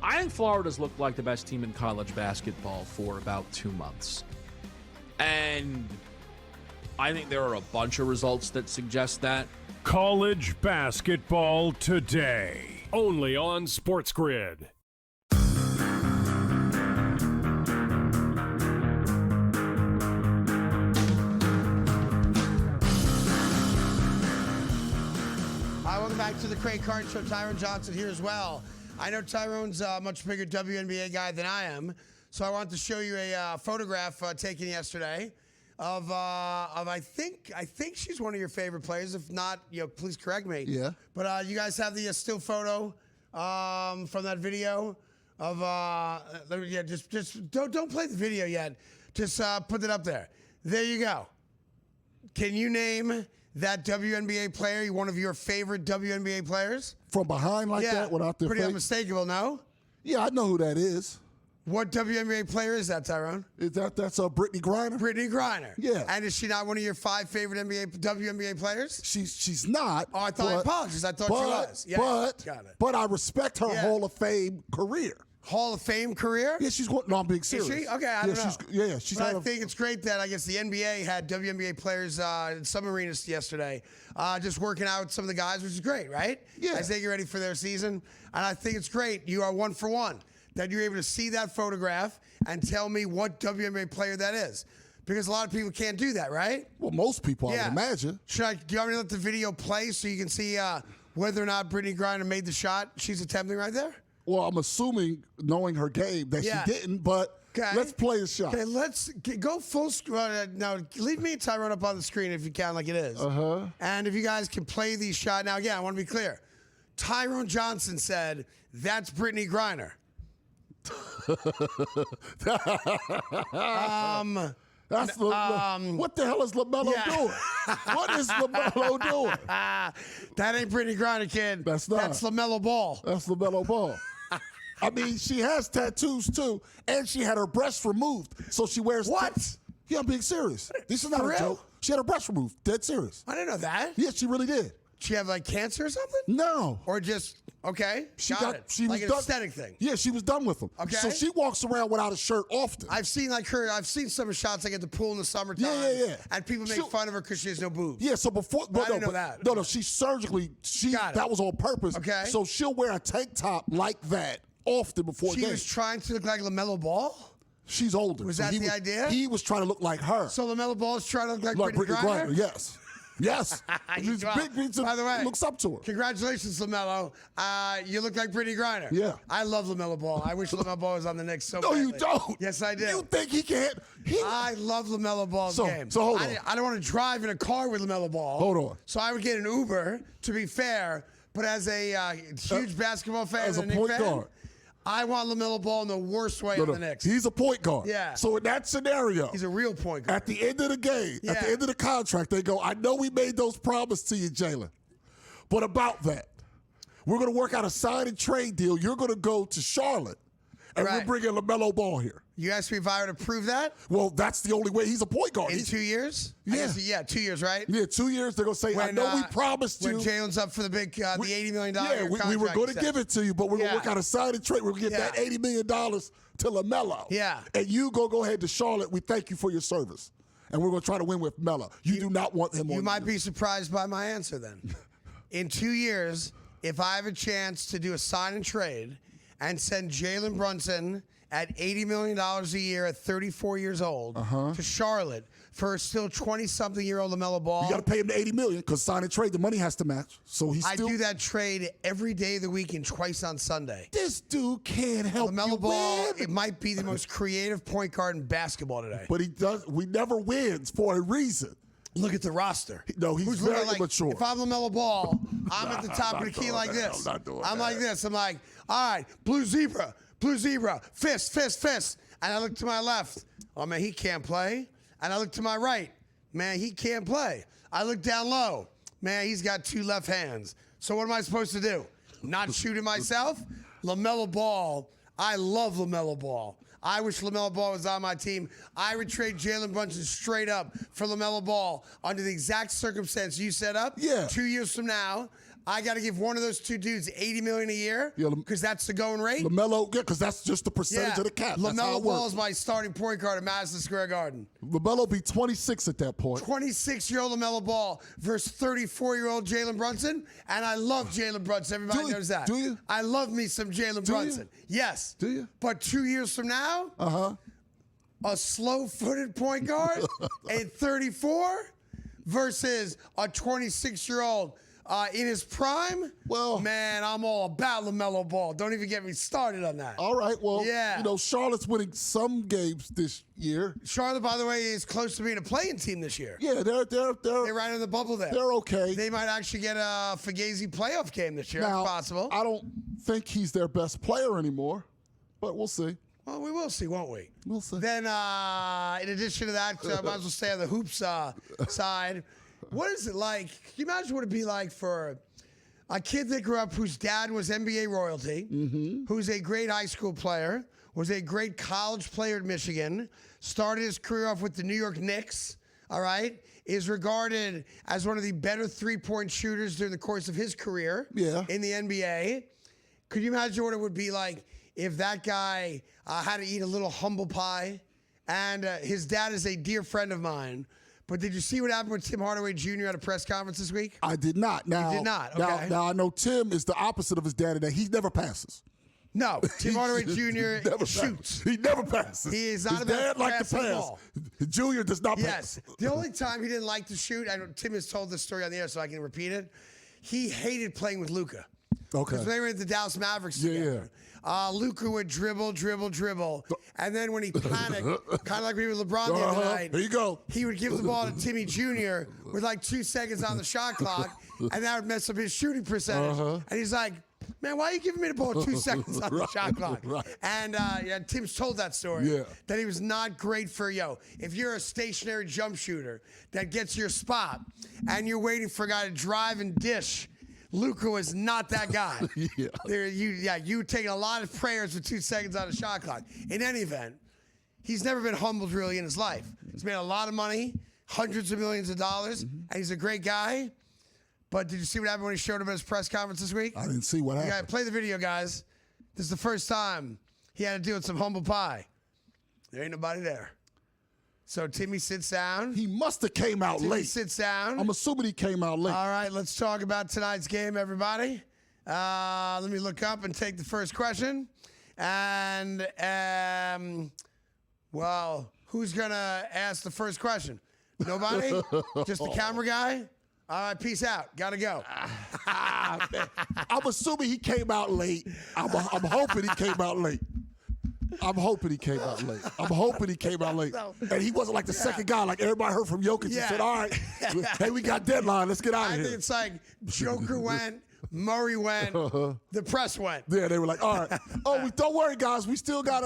I think Florida's looked like the best team in college basketball for about 2 months. And I think there are a bunch of results that suggest that. College basketball today, only on SportsGrid. Welcome back to the Craig Carton Show. Tyrone Johnson here as well. I know Tyrone's a much bigger WNBA guy than I am, so I want to show you a photograph taken yesterday of I think she's one of your favorite players. If not, please correct me. Yeah. But you guys have the still photo from that video of just don't play the video yet. Just put it up there. There you go. Can you name that WNBA player, one of your favorite WNBA players? From behind like that without their pretty face? unmistakable, no? Yeah, I know who that is. What WNBA player is that, Tyrone? That's Brittany Griner? Brittany Griner. Yeah. And is she not one of your 5 favorite WNBA players? She's not. Oh, I apologize. I thought she was. Yeah, got it. But I respect her Hall of Fame career. Hall of Fame career? Yeah, she's going. No, I'm being serious. Is she? Okay, I don't know. She's. But I think it's great that I guess the NBA had WNBA players in some arenas yesterday, just working out with some of the guys, which is great, right? Yeah. As they get ready for their season, and I think it's great. You are 1 for 1 that you're able to see that photograph and tell me what WNBA player that is, because a lot of people can't do that, right? Well, most people, I would imagine. Do you want me to let the video play so you can see whether or not Brittany Griner made the shot she's attempting right there? Well, I'm assuming, knowing her game, that she didn't, but let's play the shot. Okay, let's go full screen. Now, leave me and Tyrone up on the screen if you can, like it is. Uh-huh. And if you guys can play these shots. Now, again, I want to be clear. Tyrone Johnson said, that's Brittany Griner. What the hell is LaMelo doing? What is LaMelo doing? That ain't Brittany Griner, kid. That's not. That's LaMelo Ball. That's LaMelo Ball. I mean, she has tattoos too, and she had her breast removed, so she wears. What? Yeah, I'm being serious. This is not a joke. She had her breast removed. Dead serious. I didn't know that. Yeah, she really did. She have like cancer or something? No. Or just okay? She like an aesthetic thing. Yeah, she was done with them. Okay. So she walks around without a shirt often. I've seen some shots like at the pool in the summertime. Yeah. And people make fun of her because she has no boobs. Yeah, so before I didn't know that. No, she surgically that was on purpose. Okay. So she'll wear a tank top like that often before She games. was trying to look like LaMelo Ball? She's older. Was so that the idea? He was trying to look like her. So LaMelo Ball's trying to look like Brittany Brittany Griner? Yes. Yes. He's Well, big. by the way, looks up to her. Congratulations, LaMelo. You look like Brittany Griner. Yeah. I love LaMelo Ball. I wish LaMelo Ball was on the Knicks so No, badly. you don't. Yes, I do. You think he can't? I love LaMelo Ball's game. So hold on. I don't want to drive in a car with LaMelo Ball. Hold on. So I would get an Uber, to be fair. But as a huge basketball fan, as a and Knicks point fan, guard. I want LaMelo Ball in the worst way of the Knicks. He's a point guard. Yeah. So in that scenario, He's a real point guard. at the end of the game, Yeah. at the end of the contract, they go, I know we made those promises to you, Jalen, but about that, we're going to work out a sign and trade deal. You're going to go to Charlotte, and we're Right. bringing LaMelo Ball here. You asked me if I were to prove that? Well, that's the only way. He's a point guard. In 2 years? Yeah. 2 years, right? Yeah, 2 years. They're going to say, I know we promised you. When Jalen's up for the big, the $80 million Yeah, we contract. were going to give it to you, but we're going to Yeah. work out a sign and trade. We're going to get that $80 million to LaMelo. Yeah. And you go ahead to Charlotte. We thank you for your service. And we're going to try to win with Melo. You do not want him on You might be surprised by my answer then. In 2 years, if I have a chance to do a sign and trade and send Jalen Brunson at $80 million a year at 34 years old to Charlotte for a still 20-something-year-old LaMelo Ball. You got to pay him the $80 million because sign and trade, the money has to match. So he's still. I do that trade every day of the week and twice on Sunday. This dude can't help you LaMelo Ball, win. it might be the most creative point guard in basketball today. But he does. We never wins for a reason. Look at the roster. No, he's Who's very looking like, mature. If I'm LaMelo Ball, I'm at the top of the key like this. I'm not doing I'm that. like this. I'm like, all right, blue zebra, fist, fist, fist. And I look to my left. Oh, man, he can't play. And I look to my right. Man, he can't play. I look down low. Man, he's got two left hands. So what am I supposed to do? Not shoot it myself? LaMelo Ball. I love LaMelo Ball. I wish LaMelo Ball was on my team. I would trade Jalen Brunson straight up for LaMelo Ball under the exact circumstance you set up. Yeah. 2 years from now, I got to give one of those two dudes $80 million a year Yeah, because that's the going rate. LaMelo, yeah, because that's just the percentage of the cap. That's how LaMelo it Ball works. is my starting point guard at Madison Square Garden. LaMelo be 26 at that point. 26-year-old LaMelo Ball versus 34-year-old Jalen Brunson. And I love Jalen Brunson. Everybody Do you? knows that. Do you? I love me some Jalen Do you? Brunson. Yes. Do you? But 2 years from now, a slow-footed point guard at 34 versus a 26-year-old in his prime. Well, man, I'm all about LaMelo Ball. Don't even get me started on that. All right, well, Yeah. you know, Charlotte's winning some games this year. Charlotte, by the way, is close to being a play-in team this year. Yeah, They're right on the bubble there. they're okay. They might actually get a Fugazi playoff game this year. Now, That's possible. I don't think he's their best player anymore, but we'll see. Well, we will see, won't we? We'll see. Then, in addition to that, might as well stay on the hoops side. What is it like? Can you imagine what it'd be like for a kid that grew up whose dad was NBA royalty, who's a great high school player, was a great college player at Michigan, started his career off with the New York Knicks, all right, is regarded as one of the better three-point shooters during the course of his career in the NBA. Could you imagine what it would be like if that guy had to eat a little humble pie? And his dad is a dear friend of mine. But did you see what happened with Tim Hardaway Jr. at a press conference this week? I did not. Now, You did not, okay. Now I know Tim is the opposite of his daddy. That he never passes. No, Tim Hardaway Jr. shoots. He never passes. He is not his about dad like to passing the pass. ball. Junior does not Yes. pass. The only time he didn't like to shoot, I know Tim has told this story on the air so I can repeat it, he hated playing with Luka. Okay. Because they were at the Dallas Mavericks Yeah, together. Luka would dribble. And then when he panicked, kind of like we were with LeBron the other night. There you go. He would give the ball to Timmy Jr. with like 2 seconds on the shot clock, and that would mess up his shooting percentage. And he's like, man, why are you giving me the ball 2 seconds on the shot clock? And Tim's told that story, that he was not great for, if you're a stationary jump shooter that gets your spot and you're waiting for a guy to drive and dish, Luka was not that guy. You taking a lot of prayers with 2 seconds on the shot clock. In any event, he's never been humbled really in his life. He's made a lot of money, hundreds of millions of dollars, and he's a great guy. But did you see what happened when he showed up at his press conference this week? I didn't see what happened. Yeah, play the video, guys. This is the first time he had to deal with some humble pie. There ain't nobody there. So Timmy sits down. He must have came out Timmy late. sits down. I'm assuming he came out late. All right, let's talk about tonight's game, everybody. Let me look up and take the first question. And, well, who's going to ask the first question? Nobody? Just the camera guy? All right, peace out. Gotta go. I'm assuming he came out late. I'm hoping he came out late. I'm hoping he came out late. And he wasn't like the second guy, like everybody heard from Jokic and said, all right, hey, we got deadline. Let's get out of here. I think it's like Joker went, Murray went, the press went. Yeah, they were like, all right. Oh, don't worry, guys. We still got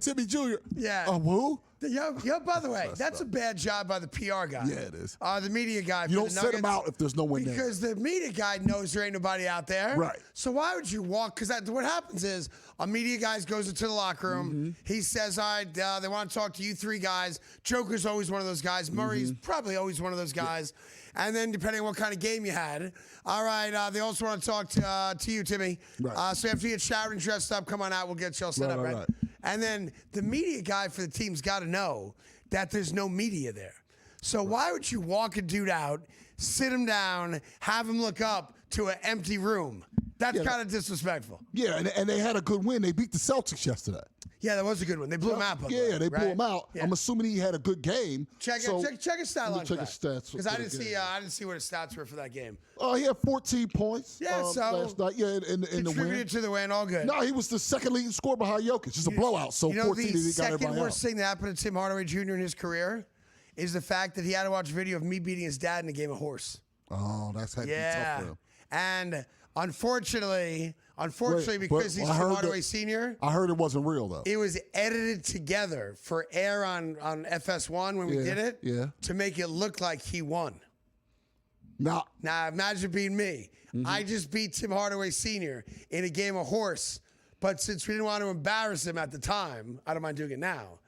Timmy Jr. Yeah. Who? Yo, by the way, that's a bad job by the PR guy. Yeah, it is. The media guy. You don't set him out if there's no one there. Because the media guy knows there ain't nobody out there. Right. So why would you walk? Because what happens is a media guy goes into the locker room. He says, all right, they want to talk to you three guys. Joker's always one of those guys. Murray's probably always one of those guys. Yeah. And then depending on what kind of game you had. All right, they also want to talk to you, Timmy. Right. So after you get showered and dressed up, come on out. We'll get you all set up, right? And then the media guy for the team's got to know that there's no media there. So why would you walk a dude out, sit him down, have him look up to an empty room? That's kind of disrespectful. Yeah, and they had a good win. They beat the Celtics yesterday. Yeah, that was a good one. They blew him out. Yeah, they blew him out. Yeah. I'm assuming he had a good game. Check his stat line. Check his stats. Because I didn't see what his stats were for that game. Oh, he had 14 points. Yeah, last night. Yeah, in the win. Contributed to the win. All good. No, he was the second leading scorer behind Jokic. Just a blowout. So 14, the second worst thing that happened to Tim Hardaway Jr. in his career is the fact that he had to watch a video of me beating his dad in a game of horse. Oh, that's had to be tough for him. And unfortunately, because he's Tim Hardaway Sr. I heard it wasn't real, though. It was edited together for air on FS1 when we did it to make it look like he won. Now imagine being me. I just beat Tim Hardaway Sr. in a game of horse, but since we didn't want to embarrass him at the time, I don't mind doing it now.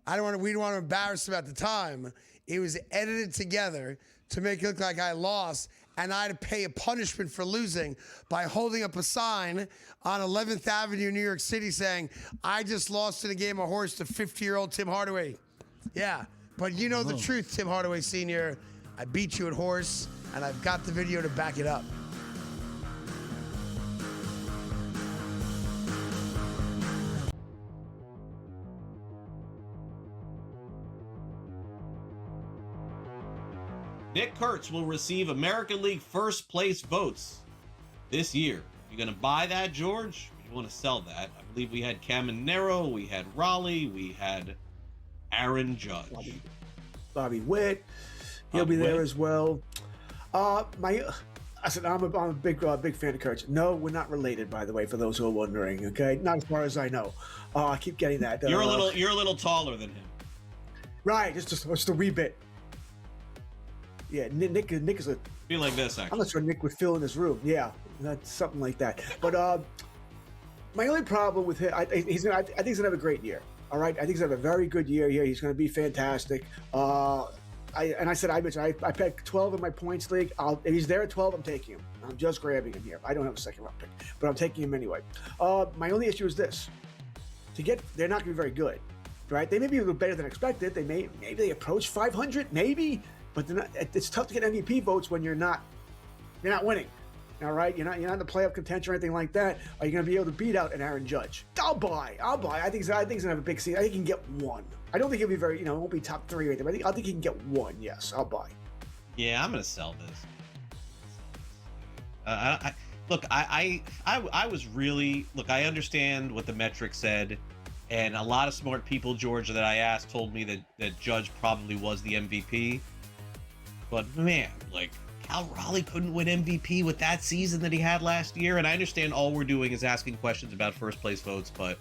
We didn't want to embarrass him at the time. It was edited together to make it look like I lost, and I had to pay a punishment for losing by holding up a sign on 11th Avenue, New York City saying, I just lost in a game of horse to 50-year-old Tim Hardaway. Yeah, but you know the truth, Tim Hardaway Sr. I beat you at horse, and I've got the video to back it up. Nick Kurtz will receive American League first place votes this year. You going to buy that, George? Or you want to sell that? I believe we had Caminero, we had Raleigh, we had Aaron Judge. Bobby Witt. He'll be there as well. I'm a big fan of Kurtz. No, we're not related, by the way, for those who are wondering. Okay, not as far as I know. I keep getting that. You're a little taller than him. Right, just a wee bit. Yeah, Nick is a. Be like this, actually. I'm not sure Nick would fill in his room. Yeah, that's something like that. But my only problem with him, I think he's gonna have a great year. All right, I think he's gonna have a very good year here. He's gonna be fantastic. I picked 12 in my points league. If he's there at 12, I'm taking him. I'm just grabbing him here. I don't have a second round pick, but I'm taking him anyway. My only issue is this: they're not gonna be very good, right? They may be a little better than expected. Maybe they approach 500, maybe. But it's tough to get MVP votes when you're not winning. All right, you're not in the playoff contention or anything like that. Are you going to be able to beat out an Aaron Judge? I'll buy. I think he's going to have a big season. I think he can get one. I don't think he'll be very, won't be top 3 or anything. But I think he can get one. Yes, I'll buy. Yeah, I'm going to sell this. I was really I understand what the metrics said, and a lot of smart people, George, that I asked told me that Judge probably was the MVP. But man, Cal Raleigh couldn't win MVP with that season that he had last year. And I understand all we're doing is asking questions about first place votes, but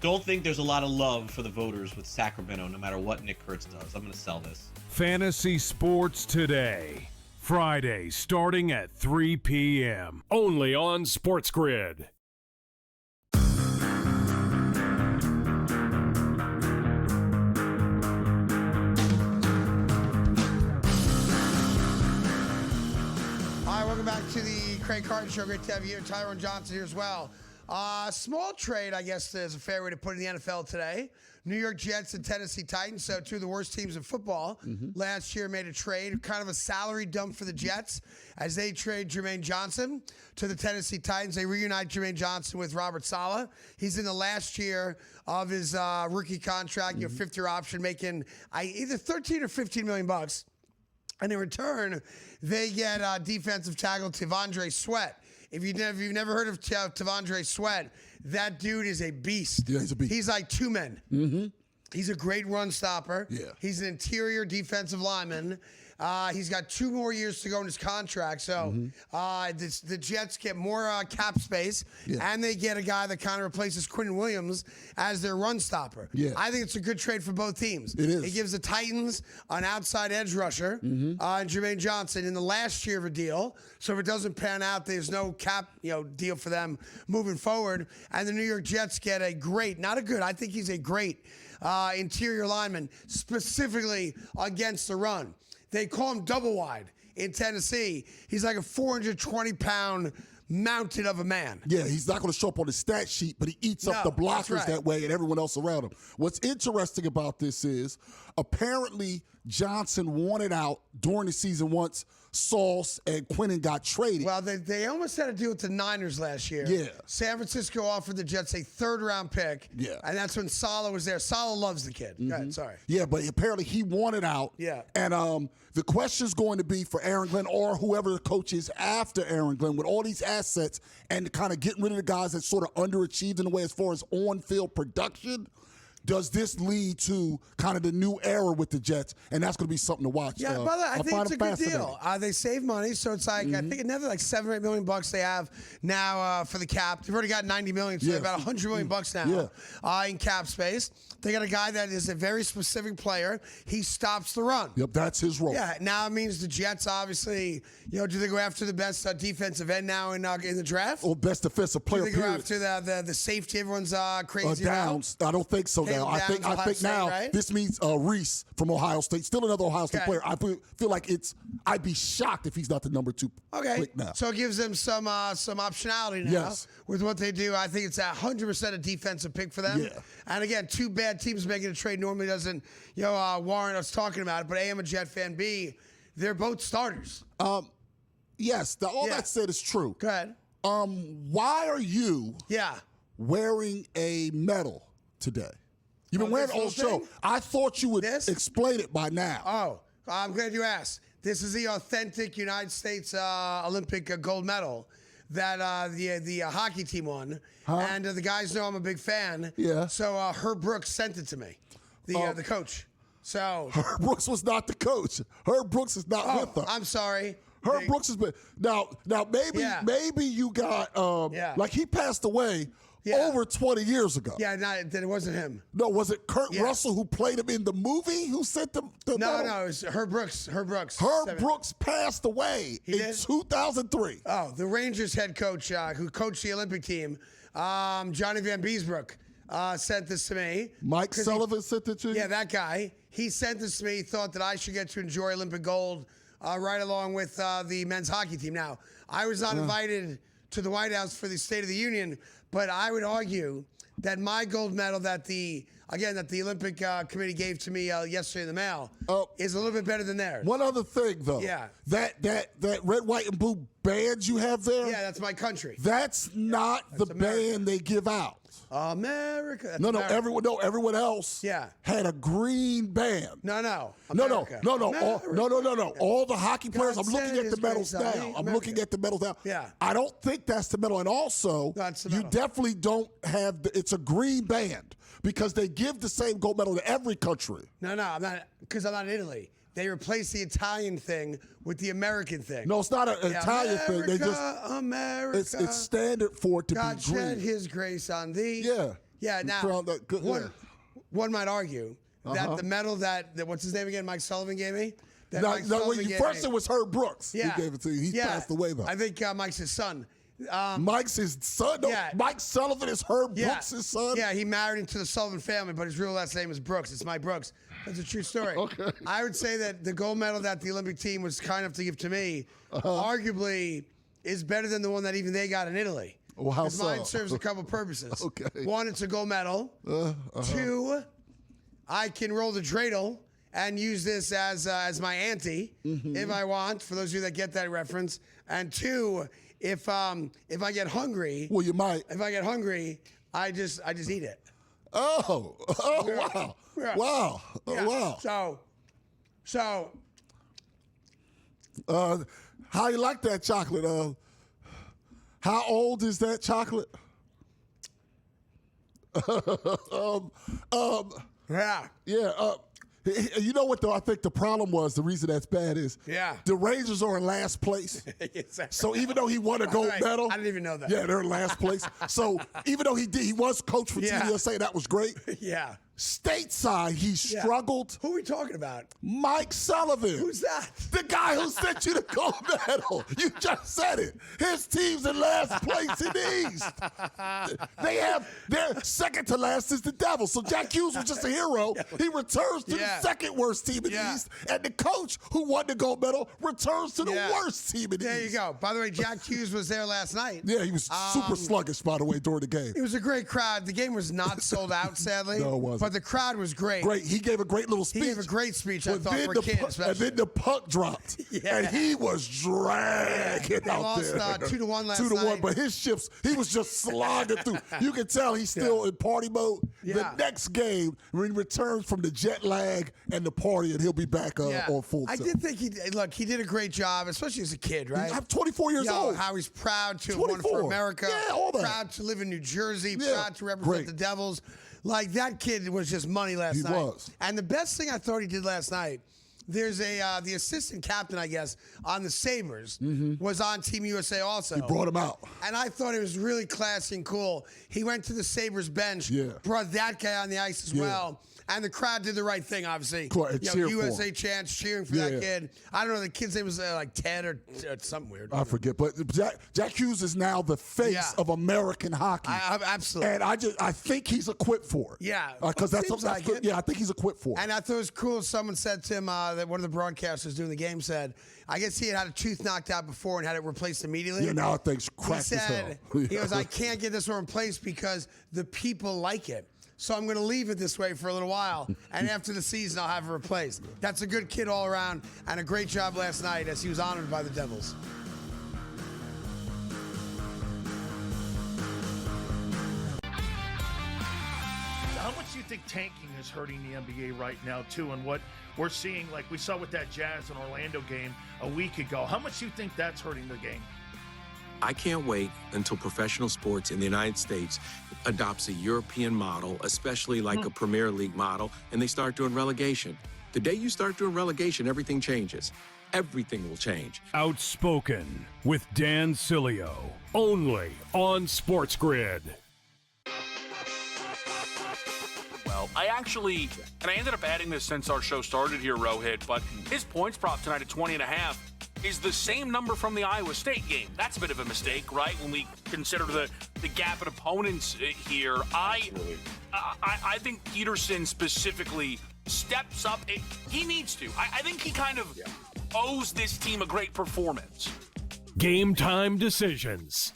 don't think there's a lot of love for the voters with Sacramento, no matter what Nick Kurtz does. I'm going to sell this. Fantasy Sports Today, Friday, starting at 3 p.m. Only on SportsGrid. Welcome back to the Craig Carton Show. Great to have you. Tyrone Johnson here as well. Small trade, I guess, is a fair way to put it in the NFL today. New York Jets and Tennessee Titans, so two of the worst teams in football, last year made a trade, kind of a salary dump for the Jets as they trade Jermaine Johnson to the Tennessee Titans. They reunite Jermaine Johnson with Robert Saleh. He's in the last year of his rookie contract, fifth-year option, making either 13 or 15 million bucks. And in return, they get defensive tackle T'Vondre Sweat. If you've never heard of T'Vondre Sweat, that dude is a beast. Yeah, he's a beast. He's like two men. Mm-hmm. He's a great run stopper. Yeah. He's an interior defensive lineman. He's got 2 more years to go in his contract. So the Jets get more cap space, and they get a guy that kind of replaces Quinn Williams as their run stopper. Yeah. I think it's a good trade for both teams. It is. It gives the Titans an outside edge rusher, and Jermaine Johnson in the last year of a deal. So if it doesn't pan out, there's no cap deal for them moving forward. And the New York Jets get a great, not a good, I think he's a great interior lineman, specifically against the run. They call him double wide in Tennessee. He's like a 420-pound mountain of a man. Yeah, he's not going to show up on the stat sheet, but he eats up the blockers that way and everyone else around him. What's interesting about this is apparently Johnson wanted out during the season once Sauce and Quinnen got traded. Well, they almost had a deal with the Niners last year. Yeah. San Francisco offered the Jets a third-round pick. Yeah. And that's when Saleh was there. Saleh loves the kid. Go ahead, sorry. Yeah, but apparently he wanted out. Yeah. And the question's going to be for Aaron Glenn or whoever the coach is after Aaron Glenn with all these assets and kind of getting rid of the guys that sort of underachieved in a way as far as on-field production. Does this lead to kind of the new era with the Jets? And that's going to be something to watch. Yeah, brother, I think it's a good deal. They save money, so it's like I think another like $7 or $8 million they have now for the cap. They've already got $90 million, so they've got $100 million now in cap space. They got a guy that is a very specific player. He stops the run. Yep, that's his role. Yeah, now it means the Jets obviously, do they go after the best defensive end now in the draft? Or best defensive player, Do they go after the safety everyone's crazy Downs? about? I don't think so now. I think now right? this means Reese from Ohio State, still another Ohio State player. I feel like I'd be shocked if he's not the number 2 pick now. So it gives them some optionality now with what they do. I think it's 100% a defensive pick for them. Yeah. And again, 2 bad teams making a trade normally doesn't warrant us talking about it. But A, I'm a Jet fan. B, they're both starters. Yes, all that said is true. Go ahead. Why are you wearing a medal today? You've been wearing it all show. I thought you would explain it by now. Oh, I'm glad you asked. This is the authentic United States Olympic gold medal that the hockey team won. And the guys know I'm a big fan. Yeah. So Herb Brooks sent it to me, the coach. So Herb Brooks was not the coach. Herb Brooks is not with us. I'm sorry. Herb Brooks has been now maybe you got like he passed away over 20 years ago. Yeah, then it wasn't him. No, was it Kurt Russell who played him in the movie who sent the medal? No, it was Herb Brooks. Herb Brooks passed away in 2003. Oh, the Rangers head coach who coached the Olympic team, Johnny Van Beesbrook, sent this to me. Mike Sullivan sent it to you? Yeah, that guy. He sent this to me. He thought that I should get to enjoy Olympic gold right along with the men's hockey team. Now, I was not invited to the White House for the State of the Union, but I would argue that my gold medal that the Olympic Committee gave to me yesterday in the mail is a little bit better than theirs. One other thing, though. Yeah. That red, white, and blue band you have there? Yeah, that's my country. That's not the band they give out. America. No, everyone else had a green band. No. America. No. All the hockey players, I'm looking at the medals now. Yeah. I don't think that's the medal. And also, you definitely don't have it's a green band because they give the same gold medal to every country. No, I'm not, because I'm not in Italy. They replaced the Italian thing with the American thing. No, it's not an Italian thing. They just America. It's standard for it to God be green. shed His grace on thee. Yeah. Yeah. Now, one might argue that the medal that what's his name again? Mike Sullivan gave me. First it was Herb Brooks. Yeah. He gave it to you. He passed away though. I think Mike's his son. Mike's his son? No, Mike Sullivan is Herb Brooks' son? Yeah, he married into the Sullivan family, but his real last name is Brooks. It's Mike Brooks. That's a true story. Okay. I would say that the gold medal that the Olympic team was kind enough to give to me arguably is better than the one that even they got in Italy. Well, how 'Cause so? mine serves a couple purposes. Okay. One, it's a gold medal. Two, I can roll the dreidel and use this as my ante if I want. For those of you that get that reference. And two, if I get hungry, well, you might. If I get hungry, I just eat it. Oh, wow. Yeah. Wow. Yeah. Wow. So. How you like that chocolate? How old is that chocolate? Yeah. Yeah. You know what, though? I think the problem was, the reason that's bad is the Rangers are in last place. Exactly. So even though he won a gold medal. I didn't even know that. Yeah, they're in last place. So even though he was coach for Team USA, that was great. Yeah. Stateside, he struggled. Who are we talking about? Mike Sullivan. Who's that? The guy who sent you the gold medal. You just said it. His team's in last place in the East. Their second to last is the Devils. So Jack Hughes was just a hero. He returns to the second worst team in the East. And the coach who won the gold medal returns to the worst team in the East. There you go. By the way, Jack Hughes was there last night. Yeah, he was super sluggish, by the way, during the game. It was a great crowd. The game was not sold out, sadly. No, it wasn't. But the crowd was great. Great. He gave a great little speech. He gave a great speech, I thought, for kids especially. And then the puck dropped. And he was dragging they out lost, there. 2-1 last 2-1, night. but his shifts, he was just slogging through. You can tell he's still in party mode. The next game, when he returns from the jet lag and the party, and he'll be back on full tilt. I did think he did a great job, especially as a kid, right? I'm 24 years old. How he's proud to have won for America. Yeah, all that. Proud to live in New Jersey. Proud to represent the Devils. Like, that kid was just money last night. He was. And the best thing I thought he did last night, there's the assistant captain, I guess, on the Sabres was on Team USA also. He brought him out. And I thought it was really classy and cool. He went to the Sabres bench, brought that guy on the ice as well. And the crowd did the right thing, obviously. USA chants cheering for that kid. I don't know, the kid's name was like Ted or something weird. I forget. But Jack Hughes is now the face of American hockey. Absolutely. And I think he's equipped for it. Yeah. Because I think he's equipped for it. And I thought it was cool. Someone said to him, that one of the broadcasters doing the game said, I guess he had a tooth knocked out before and had it replaced immediately. Yeah, now thing's cracked as hell. He goes, I can't get this one replaced because the people like it. So I'm going to leave it this way for a little while, and after the season, I'll have it replaced. That's a good kid all around, and a great job last night as he was honored by the Devils. How much do you think tanking is hurting the NBA right now, too, and what we're seeing, like we saw with that Jazz and Orlando game a week ago? How much do you think that's hurting the game? I can't wait until professional sports in the United States adopts a European model, especially like a Premier League model, and they start doing relegation. The day you start doing relegation, everything changes. Everything will change. Outspoken with Dan Cilio, only on SportsGrid. Well, I ended up adding this since our show started here, Rohit, but his points prop tonight at 20.5 is the same number from the Iowa State game. That's a bit of a mistake, right? When we consider the gap in opponents here. I think Peterson specifically steps up. He needs to. I think he kind of owes this team a great performance. Game time decisions.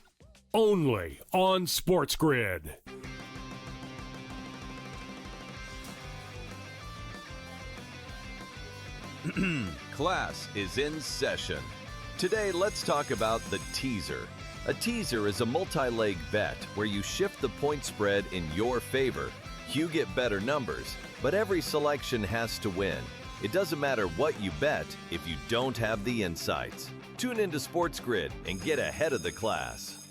Only on SportsGrid. Class is in session. Today, let's talk about the teaser. A teaser is a multi-leg bet where you shift the point spread in your favor. You get better numbers, but every selection has to win. It doesn't matter what you bet if you don't have the insights. Tune into SportsGrid and get ahead of the class.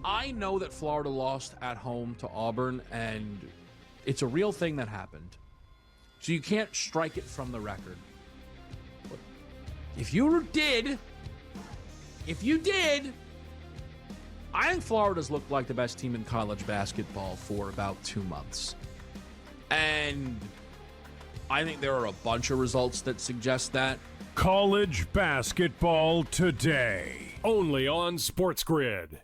I know that Florida lost at home to Auburn, and it's a real thing that happened. So you can't strike it from the record. But if you did, I think Florida's looked like the best team in college basketball for about 2 months. And I think there are a bunch of results that suggest that. College basketball today, only on SportsGrid.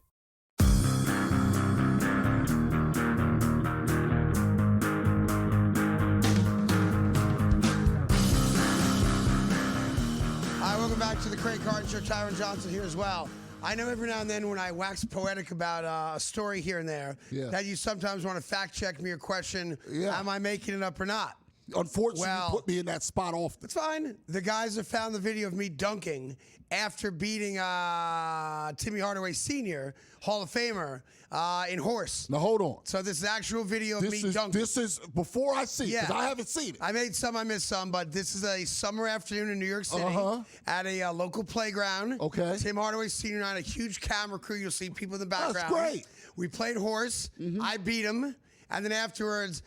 Welcome back to the Craig Carton Show. Tyron Johnson here as well. I know every now and then when I wax poetic about a story here and there, that you sometimes want to fact check me or question, am I making it up or not? Unfortunately, you put me in that spot often. It's fine. The guys have found the video of me dunking after beating Timmy Hardaway Sr., Hall of Famer, in horse. Now, hold on. So this is actual video of me dunking. This is before I see it, because I haven't seen it. I made some, I missed some, but this is a summer afternoon in New York City at a local playground. Okay. Tim Hardaway Sr. and I had a huge camera crew. You'll see people in the background. That's great. We played horse. I beat him. And then afterwards,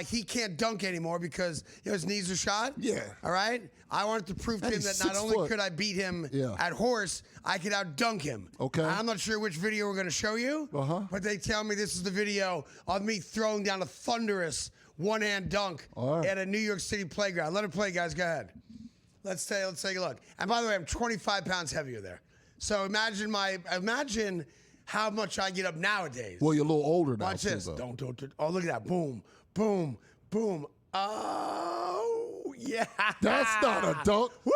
he can't dunk anymore because his knees are shot. Yeah. All right? I wanted to prove to him that not only could I beat him at horse, I could out-dunk him. Okay. I'm not sure which video we're going to show you, but they tell me this is the video of me throwing down a thunderous one-hand dunk at a New York City playground. Let it play, guys. Go ahead. Let's take a look. And by the way, I'm 25 pounds heavier there. So imagine how much I get up nowadays. Well, you're a little older now. Watch this. Don't. Oh, look at that. Boom, boom, boom. Oh, yeah. That's not a dunk. Woo!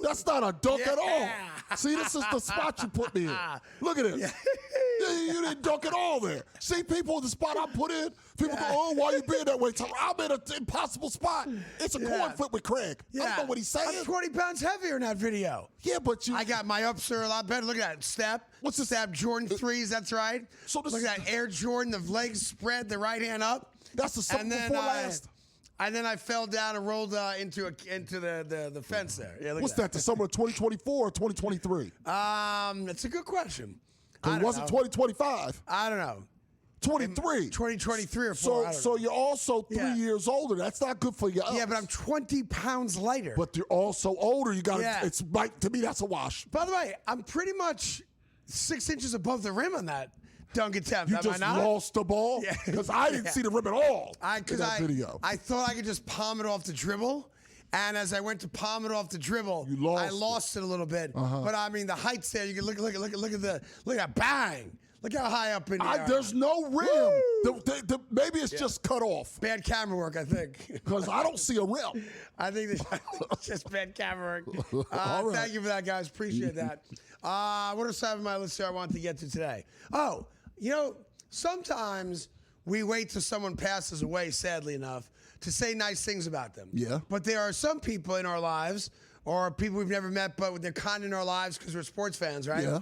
That's not a dunk at all. See, this is the spot you put me in. Look at this. You didn't dunk at all there. See, people in the spot I put in, people go, oh, why you being that way? I'm in an impossible spot. It's a coin flip with Craig. I don't know what he's saying. I'm 20 pounds heavier in that video. Yeah, but I got my ups are a lot better. Look at that. Step. What's the step? Jordan 3s, that's right. So look at that Air Jordan, the legs spread, the right hand up. That's the something before last. And then I fell down and rolled into the fence there. Yeah, what's that, the summer of 2024 or 2023? That's a good question. It wasn't 2025. I don't know. 23. 2023 or 4. So you're also 3 years older. That's not good for you. Yeah, but I'm 20 pounds lighter. But you're also older. You got to. It's like, to me, that's a wash. By the way, I'm pretty much 6 inches above the rim on that dunk attempt. You just lost the ball? Because I didn't see the rim at all in that video. I thought I could just palm it off the dribble. And as I went to palm it off the dribble, I lost it a little bit. But I mean, the heights there, you can look at bang. Look how high up in there. There's no rim. Maybe it's just cut off. Bad camera work, I think. Because I don't see a rim. I think it's just bad camera work. Thank you for that, guys. Appreciate that. What else I have on my list here I want to get to today? Oh, sometimes we wait till someone passes away, sadly enough, to say nice things about them. Yeah. But there are some people in our lives, or people we've never met, but they're kind in our lives because we're sports fans, right? Yeah.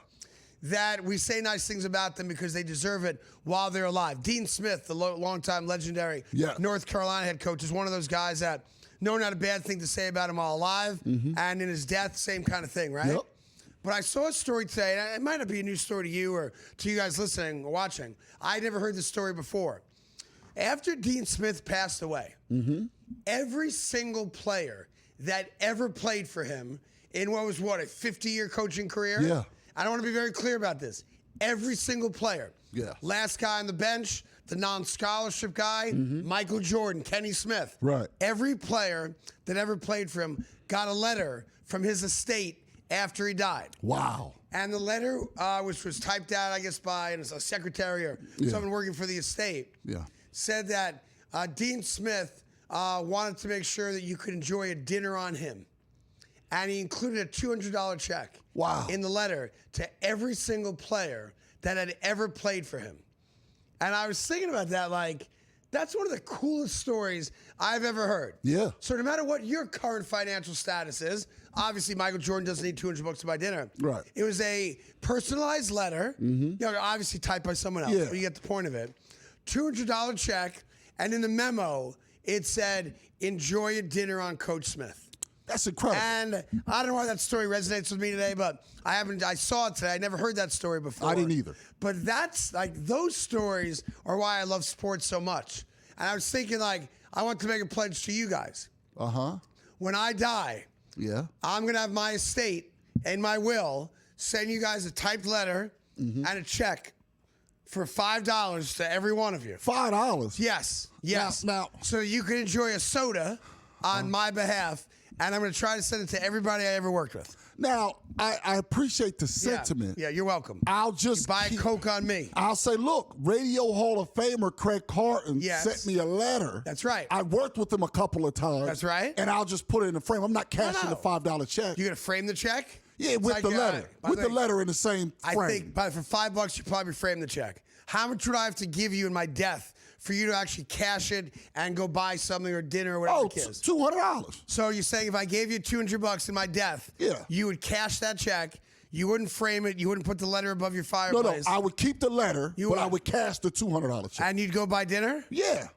That we say nice things about them because they deserve it while they're alive. Dean Smith, the longtime legendary North Carolina head coach, is one of those guys that no one had a bad thing to say about him while alive, and in his death, same kind of thing, right? Yep. But I saw a story today, and it might not be a new story to you or to you guys listening or watching. I never heard this story before. After Dean Smith passed away, every single player that ever played for him in what was a 50-year coaching career? Yeah. I want to be very clear about this. Every single player. Yeah. Last guy on the bench, the non-scholarship guy, Michael Jordan, Kenny Smith. Right. Every player that ever played for him got a letter from his estate after he died. Wow. And the letter, which was typed out, I guess, by a secretary or someone working for the estate, said that Dean Smith wanted to make sure that you could enjoy a dinner on him. And he included a $200 check in the letter to every single player that had ever played for him. And I was thinking about that, like, that's one of the coolest stories I've ever heard. Yeah. So no matter what your current financial status is, obviously Michael Jordan doesn't need $200 to buy dinner. Right. It was a personalized letter, obviously typed by someone else, but you get the point of it. $200 check, and in the memo, it said, enjoy a dinner on Coach Smith. That's incredible. And I don't know why that story resonates with me today, but I saw it today. I never heard that story before. I didn't either. But that's like, those stories are why I love sports so much. And I was thinking, like, I want to make a pledge to you guys. When I die, I'm going to have my estate and my will send you guys a typed letter and a check for $5 to every one of you. $5? Yes. Yes. Now, so you can enjoy a soda on my behalf. And I'm going to try to send it to everybody I ever worked with. Now, I appreciate the sentiment. Yeah, you're welcome. I'll just buy a Coke on me. I'll say, look, Radio Hall of Famer Craig Carton sent me a letter. That's right. I worked with him a couple of times. That's right. And I'll just put it in the frame. I'm not cashing the $5 check. You're going to frame the check? Yeah, with the letter. With the letter in the same frame. I think for $5, you probably frame the check. How much would I have to give you in my death for you to actually cash it and go buy something or dinner or whatever it is? $200. So you're saying if I gave you $200 in my death, you would cash that check, you wouldn't frame it, you wouldn't put the letter above your fireplace. No, I would keep the letter, but I would cash the $200 check. And you'd go buy dinner? Yeah.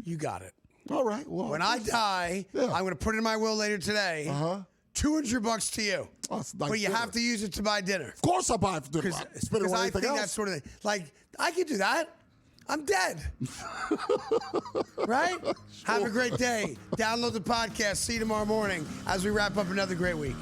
You got it. All right. Well, when I die, I'm going to put it in my will later today. $200 to you. Oh, nice but you have to use it to buy dinner. Of course I buy it for dinner. Spend it on I anything think else. that sort of thing. Like, I could do that. I'm dead. Right? Have a great day. Download the podcast. See you tomorrow morning as we wrap up another great week.